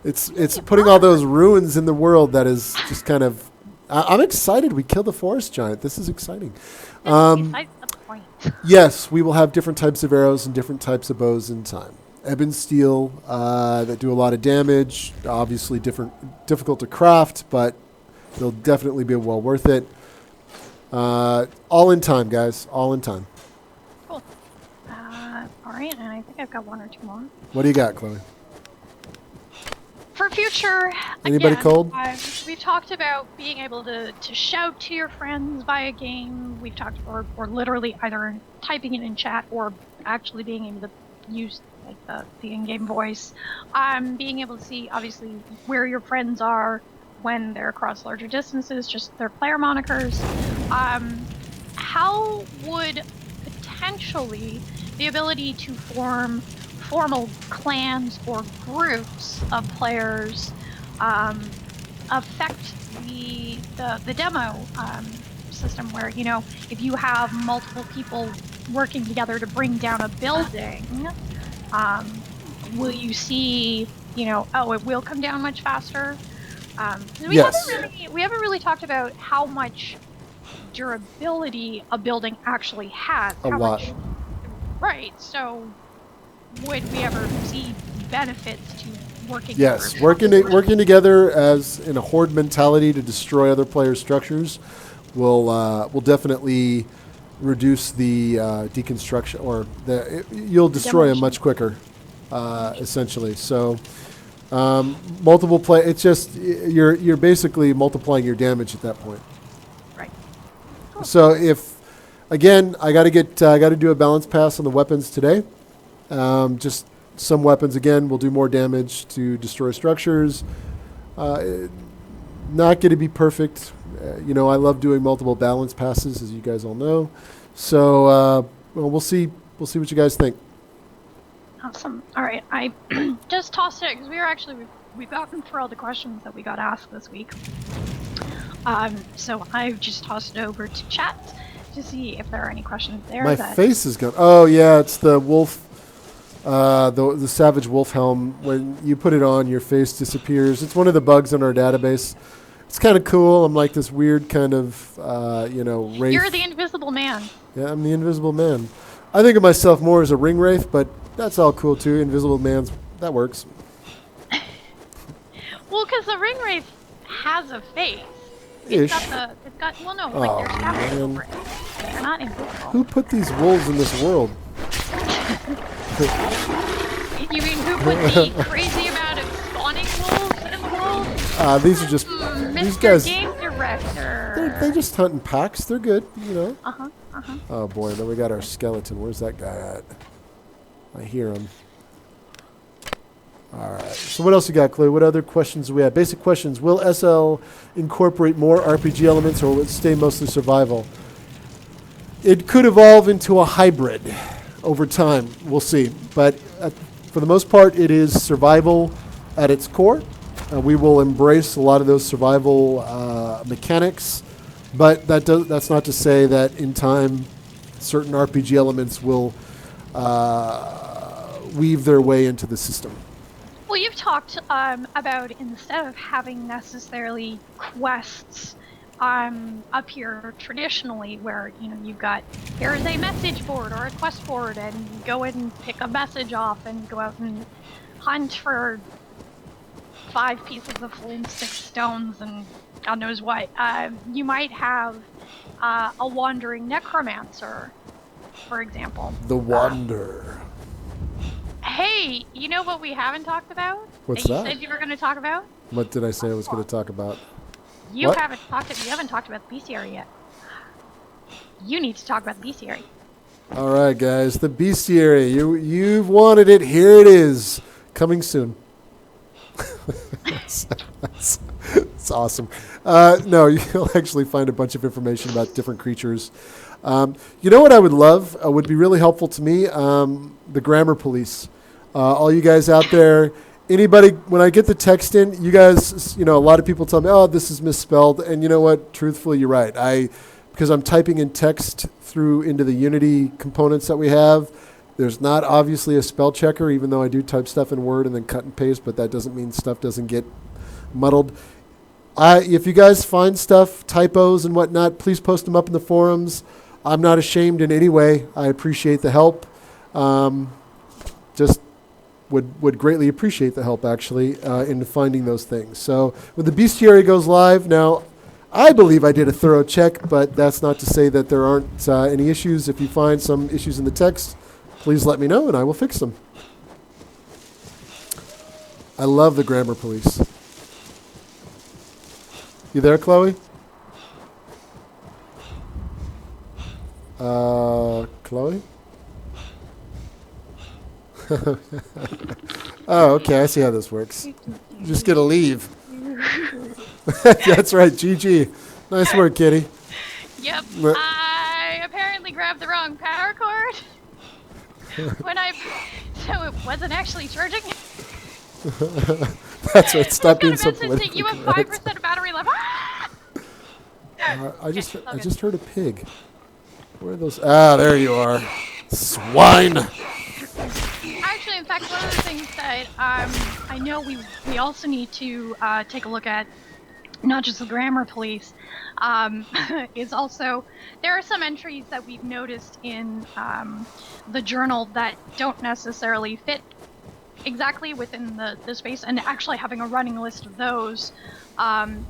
It's putting all those ruins in the world that is just kind of. I'm excited. We killed the forest giant. This is exciting. Besides the point. Yes, we will have different types of arrows and different types of bows in time. Ebon steel that do a lot of damage. Obviously, difficult to craft, but they'll definitely be well worth it. All in time, guys. All in time. Cool. All right, and I think I've got 1 or 2 more. What do you got, Chloe? For future, Anybody again, cold? We've talked about being able to shout to your friends via game. We've talked, or literally either typing it in chat or actually being able to use like the in-game voice. Being able to see, obviously, where your friends are when they're across larger distances, just their player monikers. How would potentially the ability to form formal clans or groups of players affect the demo system, where, you know, if you have multiple people working together to bring down a building, will you see, you know, it will come down much faster? Yes. We haven't really talked about how much durability a building actually has. A lot. Right, so would we ever see benefits to working Yes, together? working together as in a horde mentality to destroy other players' structures will definitely reduce the deconstruction, or you'll destroy them Demolition. much quicker, essentially. So multiple play. It's just you're basically multiplying your damage at that point. Right. So if again, I got to do a balance pass on the weapons today. Just some weapons, again, will do more damage to destroy structures. Not going to be perfect. I love doing multiple balance passes, as you guys all know. So we'll see. We'll see what you guys think. Awesome. All right, I just tossed it because we've gotten through all the questions that we got asked this week. So I've just tossed it over to chat to see if there are any questions there. My face is gone. Oh yeah, it's the wolf. The Savage Wolf Helm, when you put it on, your face disappears. It's one of the bugs in our database. It's kind of cool. I'm like this weird kind of, wraith. You're the invisible man. Yeah, I'm the invisible man. I think of myself more as a ring wraith, but that's all cool too. Invisible man's, that works. Well, because the ring wraith has a face. Ish. Well, no, like there's scabbards over it. They're not invisible. Who put these wolves in this world? You mean who put the crazy amount of spawning wolves in the world? These are just these Mr. guys. Game Director. They just hunt in packs. They're good, you know. Uh-huh. Oh boy, then we got our skeleton. Where's that guy at? I hear him. All right. So what else you got, Chloe? What other questions do we have? Basic questions. Will SL incorporate more RPG elements, or will it stay mostly survival? It could evolve into a hybrid over time. We'll see. But for the most part, it is survival at its core. We will embrace a lot of those survival mechanics, but that's not to say that in time certain RPG elements will weave their way into the system. Well, you've talked about instead of having necessarily quests up here traditionally, where you've got here's a message board or a quest board, and you go in and pick a message off and go out and hunt for 5 pieces of flint, 6 stones, and God knows what. You might have a wandering necromancer, for example. The Wander. Hey, you know what we haven't talked about? What's that? that? You said you were going to talk about? What did I say I was going to talk about? You What? haven't talked about the Bestiary yet. You need to talk about the Bestiary. All right, guys, the Bestiary. You've wanted it. Here it is, coming soon. That's awesome. No, you'll actually find a bunch of information about different creatures. You know what I would love? Would be really helpful to me? The grammar police. All you guys out there, anybody, when I get the text in, you guys, a lot of people tell me, oh, this is misspelled. And you know what? Truthfully, you're right. Because I'm typing in text through into the Unity components that we have, there's not obviously a spell checker, even though I do type stuff in Word and then cut and paste, but that doesn't mean stuff doesn't get muddled. If you guys find stuff, typos and whatnot, please post them up in the forums. I'm not ashamed in any way. I appreciate the help. Just would greatly appreciate the help, actually, in finding those things. So when the Bestiary goes live, now, I believe I did a thorough check, but that's not to say that there aren't any issues. If you find some issues in the text, please let me know, and I will fix them. I love the grammar police. You there, Chloe? Chloe? Oh, okay, I see how this works. You're just gonna leave. That's right, GG. Nice work, Kitty. Yep, I apparently grabbed the wrong power cord. So it wasn't actually charging. That's right. Stop being so political. You have 5% of battery left. I just heard a pig. Where are those? Ah, there you are. Swine. Actually, in fact, one of the things that I know we also need to take a look at, not just the grammar police, is also there are some entries that we've noticed in the journal that don't necessarily fit exactly within the space, and actually having a running list of those,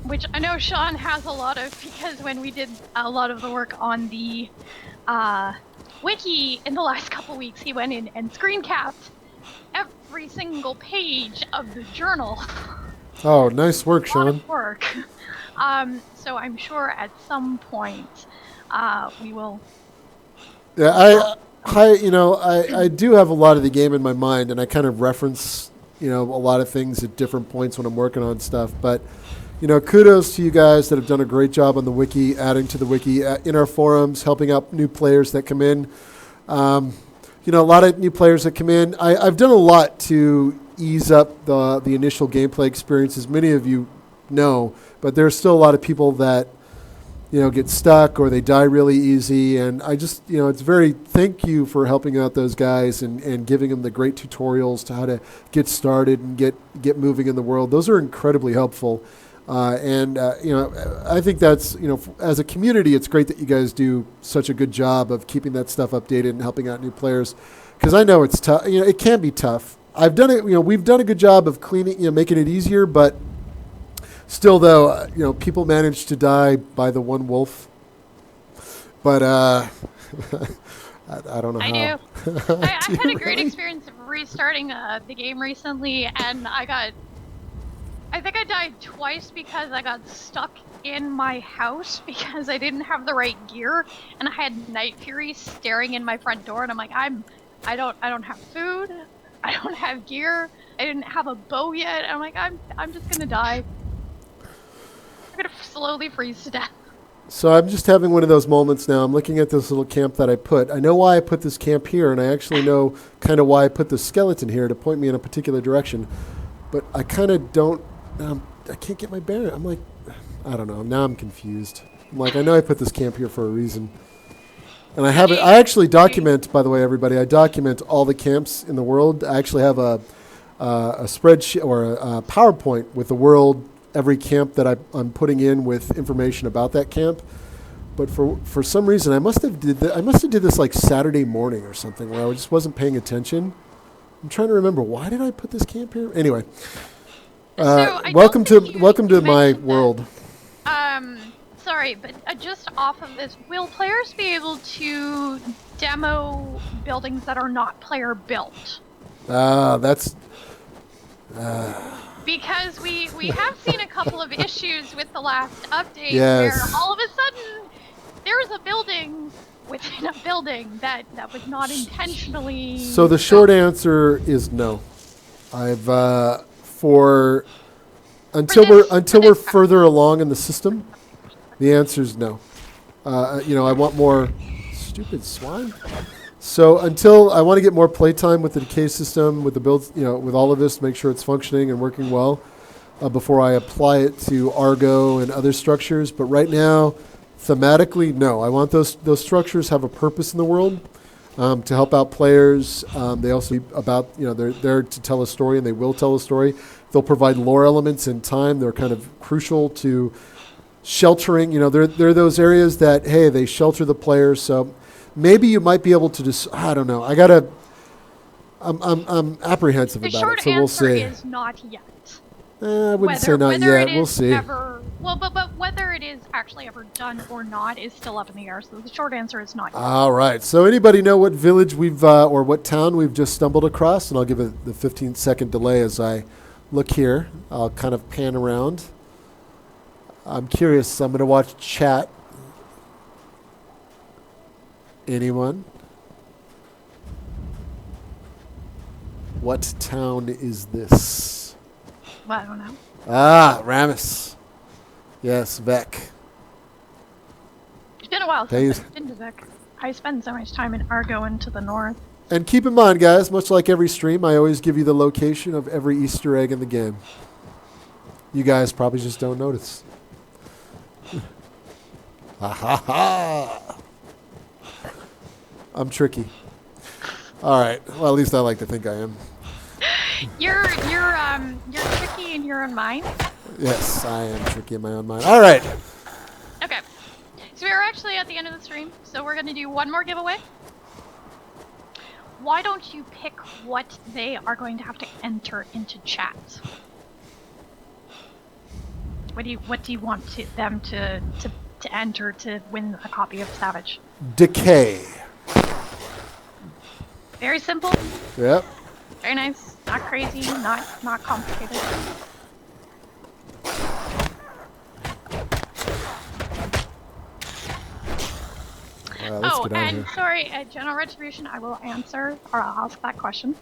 which I know Sean has a lot of, because when we did a lot of the work on the wiki in the last couple weeks, he went in and screen capped every single page of the journal. Oh, nice work, Sean. A lot of work. So I'm sure at some point we will. Yeah, I do have a lot of the game in my mind, and I kind of reference, a lot of things at different points when I'm working on stuff. But, kudos to you guys that have done a great job on the wiki, adding to the wiki in our forums, helping out new players that come in. A lot of new players that come in. I've done a lot to ease up the initial gameplay experience, as many of you know, but there's still a lot of people that get stuck or they die really easy. And I just, it's thank you for helping out those guys and giving them the great tutorials to how to get started and get moving in the world. Those are incredibly helpful. I think that's, as a community, it's great that you guys do such a good job of keeping that stuff updated and helping out new players. Because I know it's tough. It can be tough. I've done it. We've done a good job of cleaning, making it easier. But still, though, people manage to die by the one wolf. But I don't know how. I do. I had a great experience restarting the game recently, and I think I died twice because I got stuck in my house because I didn't have the right gear, and I had Night Fury staring in my front door, and I'm like, I don't have food, I don't have gear, I didn't have a bow yet. I'm like, I'm just gonna die. I'm gonna slowly freeze to death. So I'm just having one of those moments now. I'm looking at this little camp that I put. I know why I put this camp here, and I actually know kind of why I put the skeleton here to point me in a particular direction. But I kind of don't. I can't get my bearing. I'm like, I don't know. Now I'm confused. I'm like, I know I put this camp here for a reason. And I have it. I actually document, by the way, everybody. I document all the camps in the world. I actually have a spreadsheet or a PowerPoint with the world, every camp that I'm putting in with information about that camp. But for some reason, I must have did this like Saturday morning or something where I just wasn't paying attention. I'm trying to remember, why did I put this camp here? Anyway. Welcome to my world. Sorry, but just off of this, will players be able to demo buildings that are not player built? That's. Because we have seen a couple of issues with the last update yes. where all of a sudden there's a building within a building that was not intentionally. So the short answer is no. I've until we're further along in the system, the answer is no. I want more stupid swine. So until I want to get more playtime with the decay system, with the builds, with all of this, to make sure it's functioning and working well, before I apply it to Argo and other structures. But right now, thematically, no. I want those structures have a purpose in the world, to help out players. They also they're there to tell a story, and they will tell a story. They'll provide lore elements in time. They're kind of crucial to sheltering. They're those areas that, hey, they shelter the players. So maybe you might be able to just, I don't know. I'm apprehensive about it, so we'll see. The short answer is not yet. I wouldn't say not yet. We'll see. But whether it is actually ever done or not is still up in the air. So the short answer is not yet. All right. So anybody know what village we've or what town we've just stumbled across? And I'll give it the 15-second delay as I look here. I'll kind of pan around. I'm curious. So I'm going to watch chat. Anyone? What town is this? Well, I don't know. Ramus. Yes, Vec. It's been a while since I've been to Vec. I spend so much time in Argo and to the north. And keep in mind, guys, much like every stream, I always give you the location of every Easter egg in the game. You guys probably just don't notice. Ha ha ha! I'm tricky. All right. Well, at least I like to think I am. You're tricky in your own mind. Yes, I am tricky in my own mind. All right. Okay. So we're actually at the end of the stream, so we're gonna do one more giveaway. Why don't you pick what they are going to have to enter into chat? What do you want them to enter to win a copy of Savage? Decay. Very simple. Yep. Very nice. Not crazy. Not complicated. Let's get out of here. Sorry, General Retribution, I will answer, or I'll ask that question.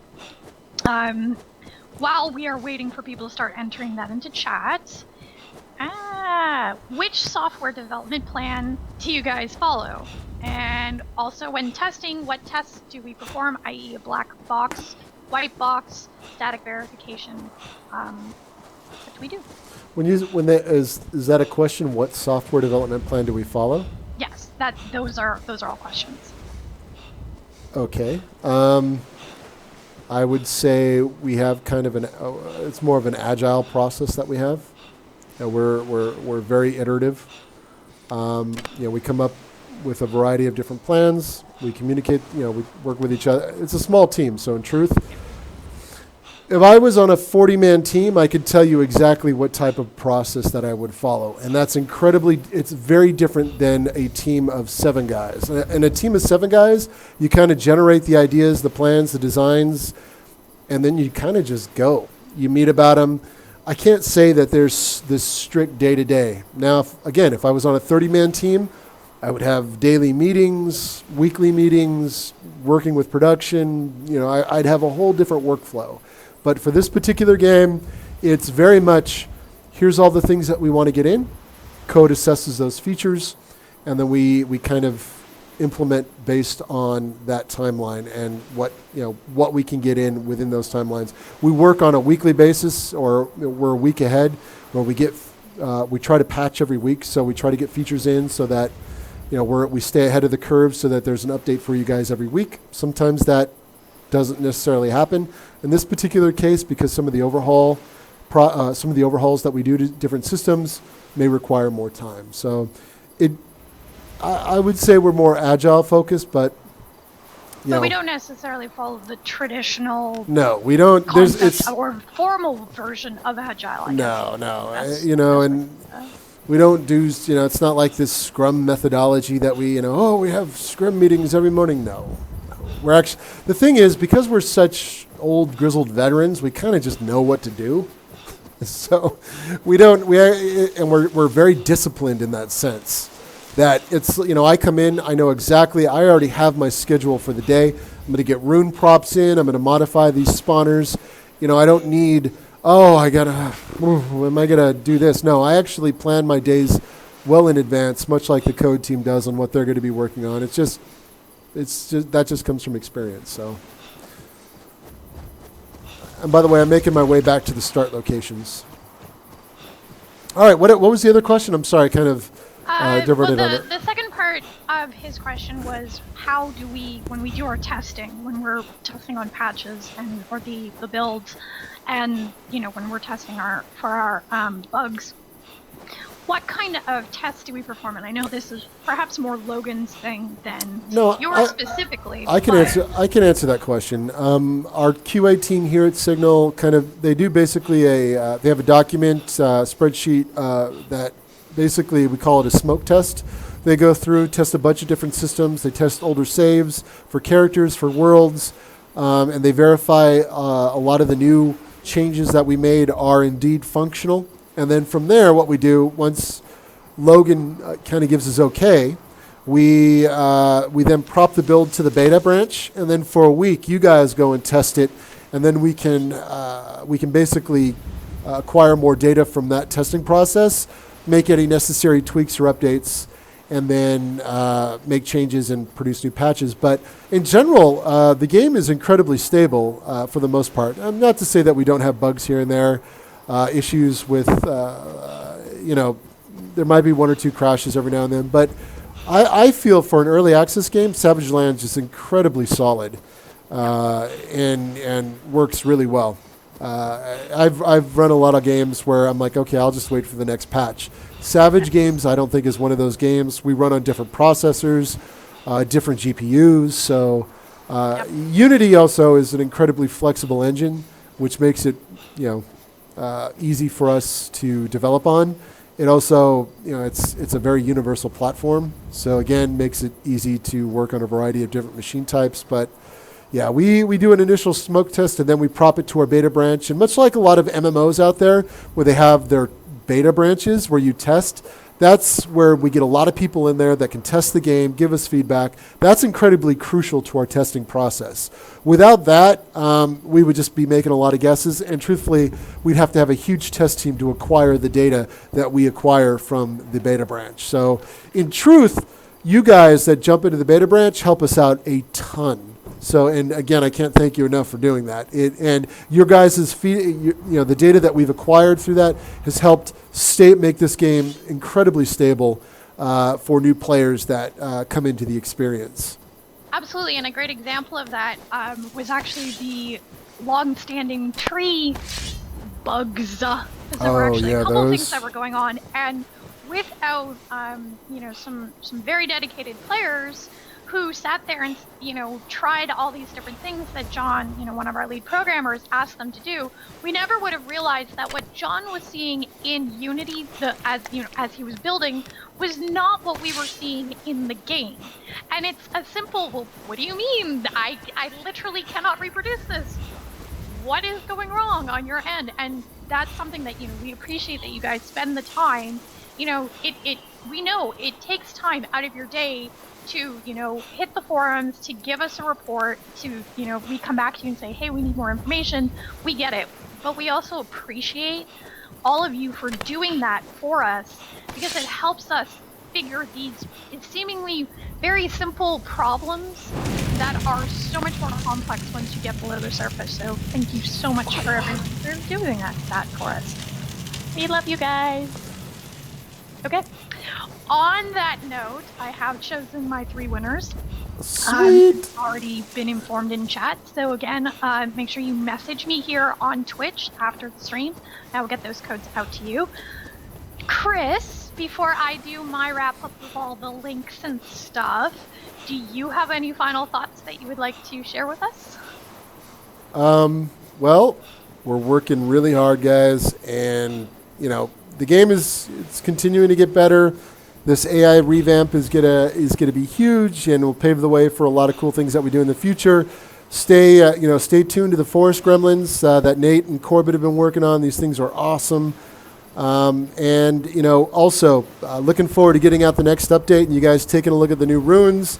While we are waiting for people to start entering that into chat, which software development plan do you guys follow? And also, when testing, what tests do we perform, i.e. a black box, white box, static verification? What do we do? Is that a question? What software development plan do we follow? Yes, those are all questions. Okay. I would say we have kind of it's more of an agile process that we have. We're very iterative. We come up with a variety of different plans. We communicate, we work with each other. It's a small team, so in truth, if I was on a 40-man team, I could tell you exactly what type of process that I would follow. And that's it's very different than a team of 7 guys. In a team of 7 guys, you kind of generate the ideas, the plans, the designs, and then you kind of just go. You meet about them. I can't say that there's this strict day-to-day. Now, if I was on a 30-man team, I would have daily meetings, weekly meetings, working with production. I'd have a whole different workflow. But for this particular game, it's very much, here's all the things that we want to get in. Code assesses those features, and then we kind of implement based on that timeline and what we can get in within those timelines. We work on a weekly basis, or we're a week ahead, where we try to patch every week, so we try to get features in so that we stay ahead of the curve, so that there's an update for you guys every week. Sometimes that doesn't necessarily happen. In this particular case, because some of the overhauls that we do to different systems may require more time. So I would say we're more agile focused, but we don't necessarily follow the traditional. No, we don't. Or formal version of agile. I guess. And we don't do. It's not like this Scrum methodology that we have Scrum meetings every morning. No. We're actually, the thing is, because we're such old grizzled veterans, we kind of just know what to do. So we're very disciplined in that sense. That it's, I come in, I know exactly, I already have my schedule for the day. I'm going to get rune props in, I'm going to modify these spawners. I don't need, am I going to do this? No, I actually plan my days well in advance, much like the code team does on what they're going to be working on. That just comes from experience. So, and by the way, I'm making my way back to the start locations. All right, what was the other question? I'm sorry, I kind of diverted on it. The second part of his question was, how do we, when we do our testing, when we're testing on patches or the builds, and when we're testing for our bugs, what kind of tests do we perform? And I know this is perhaps more Logan's thing than yours specifically. I can answer that question. Our QA team here at Signal they do basically they have a document spreadsheet that basically we call it a smoke test. They go through, test a bunch of different systems. They test older saves for characters, for worlds, and they verify a lot of the new changes that we made are indeed functional. And then from there, what we do, once Logan kind of gives us okay, we then prop the build to the beta branch, and then for a week, you guys go and test it, and then we can basically acquire more data from that testing process, make any necessary tweaks or updates, and then make changes and produce new patches. But in general, the game is incredibly stable for the most part. Not to say that we don't have bugs here and there. Issues with, there might be 1 or 2 crashes every now and then, but I feel for an early access game, Savage Lands is incredibly solid and works really well. I've run a lot of games where I'm like, okay, I'll just wait for the next patch. Savage games, I don't think is one of those games. We run on different processors, different GPUs, so Unity also is an incredibly flexible engine, which makes it, easy for us to develop on. It also, it's a very universal platform. So again, makes it easy to work on a variety of different machine types. But yeah, we do an initial smoke test and then we prop it to our beta branch. And much like a lot of MMOs out there where they have their beta branches where you test, that's where we get a lot of people in there that can test the game, give us feedback. That's incredibly crucial to our testing process. Without that, we would just be making a lot of guesses, and truthfully, we'd have to have a huge test team to acquire the data that we acquire from the beta branch. So in truth, you guys that jump into the beta branch help us out a ton So, and again, I can't thank you enough for doing that. And your guys' the data that we've acquired through that has helped make this game incredibly stable for new players that come into the experience. Absolutely, and a great example of that was actually the long-standing tree bugs. There were actually a couple things that were going on, and without some very dedicated players who sat there and tried all these different things that John, one of our lead programmers, asked them to do, we never would have realized that what John was seeing in Unity, as he was building, was not what we were seeing in the game. And it's a simple, well, what do you mean? I literally cannot reproduce this. What is going wrong on your end? And that's something that we appreciate that you guys spend the time. We know it takes time out of your day to hit the forums, to give us a report, to we come back to you and say, hey, we need more information. We get it, but we also appreciate all of you for doing that for us, because it helps us figure these seemingly very simple problems that are so much more complex once you get below the surface. So thank you so much for everyone for doing that for us. We love you guys. Okay. On that note, I have chosen my 3 winners. Sweet. Already been informed in chat. So again, make sure you message me here on Twitch after the stream. I will get those codes out to you. Chris, before I do my wrap up with all the links and stuff, do you have any final thoughts that you would like to share with us? Well, we're working really hard, guys, and the game it's continuing to get better. This AI revamp is gonna be huge, and will pave the way for a lot of cool things that we do in the future. Stay tuned to the Forest Gremlins that Nate and Corbett have been working on. These things are awesome, and also looking forward to getting out the next update and you guys taking a look at the new runes,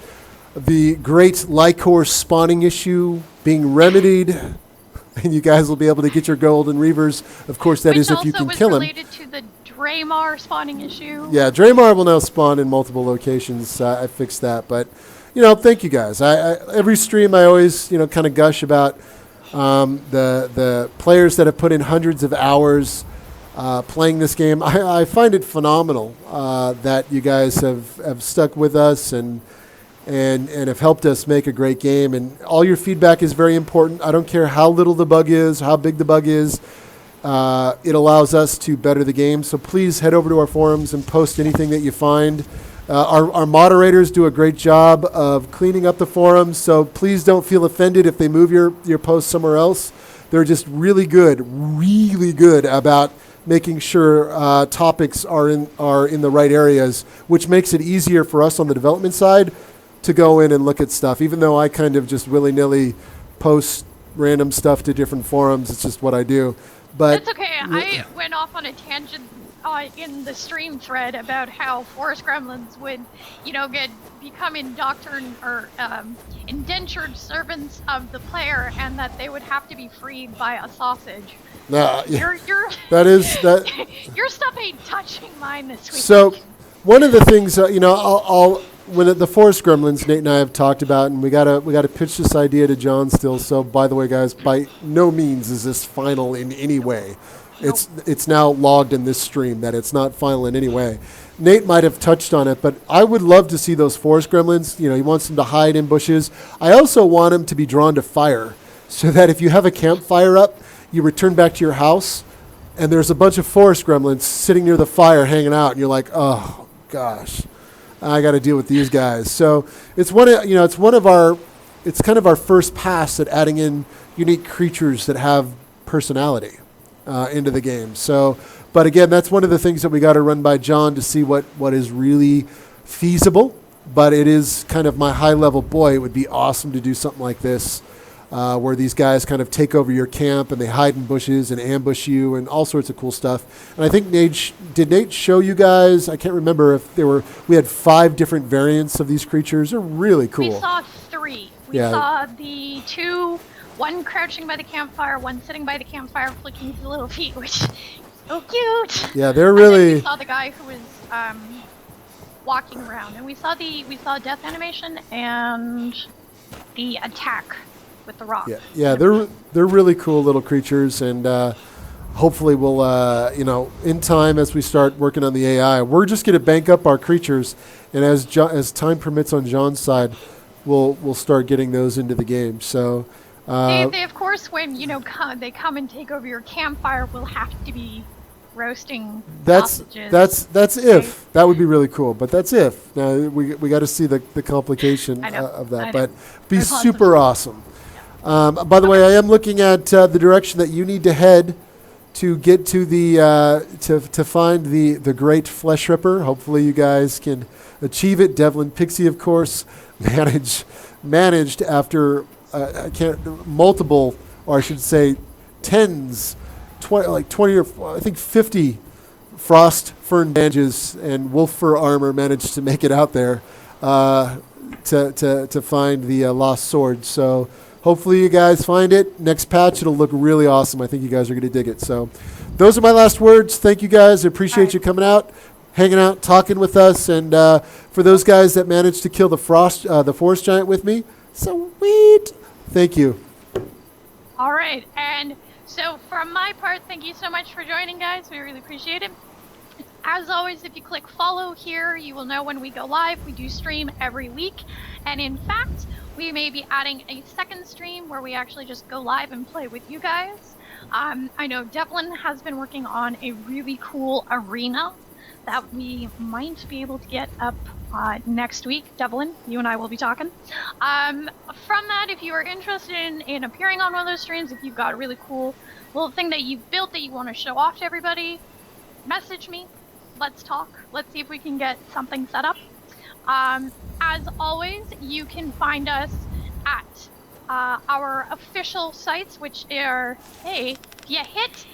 the great Lycor spawning issue being remedied, and you guys will be able to get your golden reavers. Of course, that is if you can kill him. Which also was related to the Draymar spawning issue. Yeah, Draymar will now spawn in multiple locations. I fixed that, but thank you guys. Every stream I always kind of gush about the players that have put in hundreds of hours playing this game. I find it phenomenal that you guys have stuck with us and have helped us make a great game. And all your feedback is very important. I don't care how little the bug is, how big the bug is. It allows us to better the game. So please head over to our forums and post anything that you find. Our moderators do a great job of cleaning up the forums, so please don't feel offended if they move your post somewhere else. They're just really good about making sure topics are in the right areas, which makes it easier for us on the development side to go in and look at stuff. Even though I kind of just willy-nilly post random stuff to different forums, it's just what I do. But that's okay. I went off on a tangent in the stream thread about how Forest Gremlins would, become indentured servants of the player, and that they would have to be freed by a sausage. Your stuff ain't touching mine this week. So, one of the things when the Forest Gremlins, Nate and I have talked about, and we gotta pitch this idea to John still. So, by the way, guys, by no means is this final in any way. Nope. It's now logged in this stream that it's not final in any way. Nate might have touched on it, but I would love to see those Forest Gremlins. He wants them to hide in bushes. I also want them to be drawn to fire, so that if you have a campfire up, you return back to your house, and there's a bunch of Forest Gremlins sitting near the fire hanging out, and you're like, oh gosh, I got to deal with these guys. So it's it's kind of our first pass at adding in unique creatures that have personality into the game. So, but again, that's one of the things that we got to run by John to see what is really feasible. But it is kind of my high level. Boy, it would be awesome to do something like this, where these guys kind of take over your camp and they hide in bushes and ambush you and all sorts of cool stuff. And I think did Nate show you guys? I can't remember if we had 5 different variants of these creatures. They're really cool. We saw 3. We saw the 2, one crouching by the campfire, one sitting by the campfire flicking his little feet, which is so cute. Yeah, they're really. We saw the guy who was walking around, and we saw death animation and the attack with the rock. Yeah, they're really cool little creatures, and hopefully we'll, in time as we start working on the AI, we're just going to bank up our creatures, and as time permits on John's side, we'll start getting those into the game. So they of course, when they come and take over your campfire, will have to be roasting sausages. That's if that would be really cool, but that's if. Now we got to see the complication of that, but be super awesome. By the way, I am looking at the direction that you need to head to get to the to find the great flesh ripper. Hopefully, you guys can achieve it. Devlin Pixie, of course, managed after multiple, or I should say, tens, 20 or I think 50 frost fern bandages and wolf fur armor, managed to make it out there to find the lost sword. So hopefully you guys find it. Next patch, it'll look really awesome. I think you guys are going to dig it. So those are my last words. Thank you guys. I appreciate you coming out, hanging out, talking with us. And for those guys that managed to kill the forest giant with me, sweet. Thank you. All right. And so from my part, thank you so much for joining, guys. We really appreciate it. As always, if you click follow here, you will know when we go live. We do stream every week. And in fact, we may be adding a second stream where we actually just go live and play with you guys. I know Devlin has been working on a really cool arena that we might be able to get up next week. Devlin, you and I will be talking. From that, if you are interested in appearing on one of those streams, if you've got a really cool little thing that you've built that you want to show off to everybody, message me. Let's talk. Let's see if we can get something set up. As always, you can find us at our official sites, which are, hey, if you hit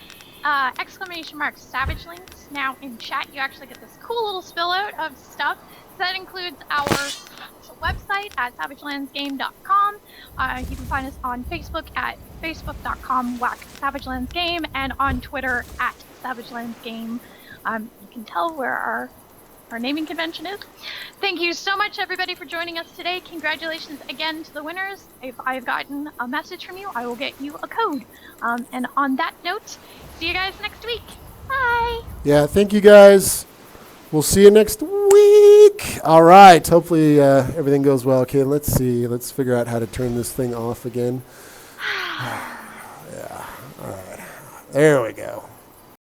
!Savage Links now in chat, you actually get this cool little spill out of stuff. So that includes our website at savagelandsgame.com. You can find us on Facebook at facebook.com/savagelandsgame and on Twitter at savagelandsgame. You can tell where our naming convention is. Thank you so much, everybody, for joining us today. Congratulations again to the winners. If I've gotten a message from you, I will get you a code. And on that note, see you guys next week. Bye. Yeah, thank you guys. We'll see you next week. All right. Hopefully everything goes well. Okay, let's see. Let's figure out how to turn this thing off again. Yeah. All right. There we go.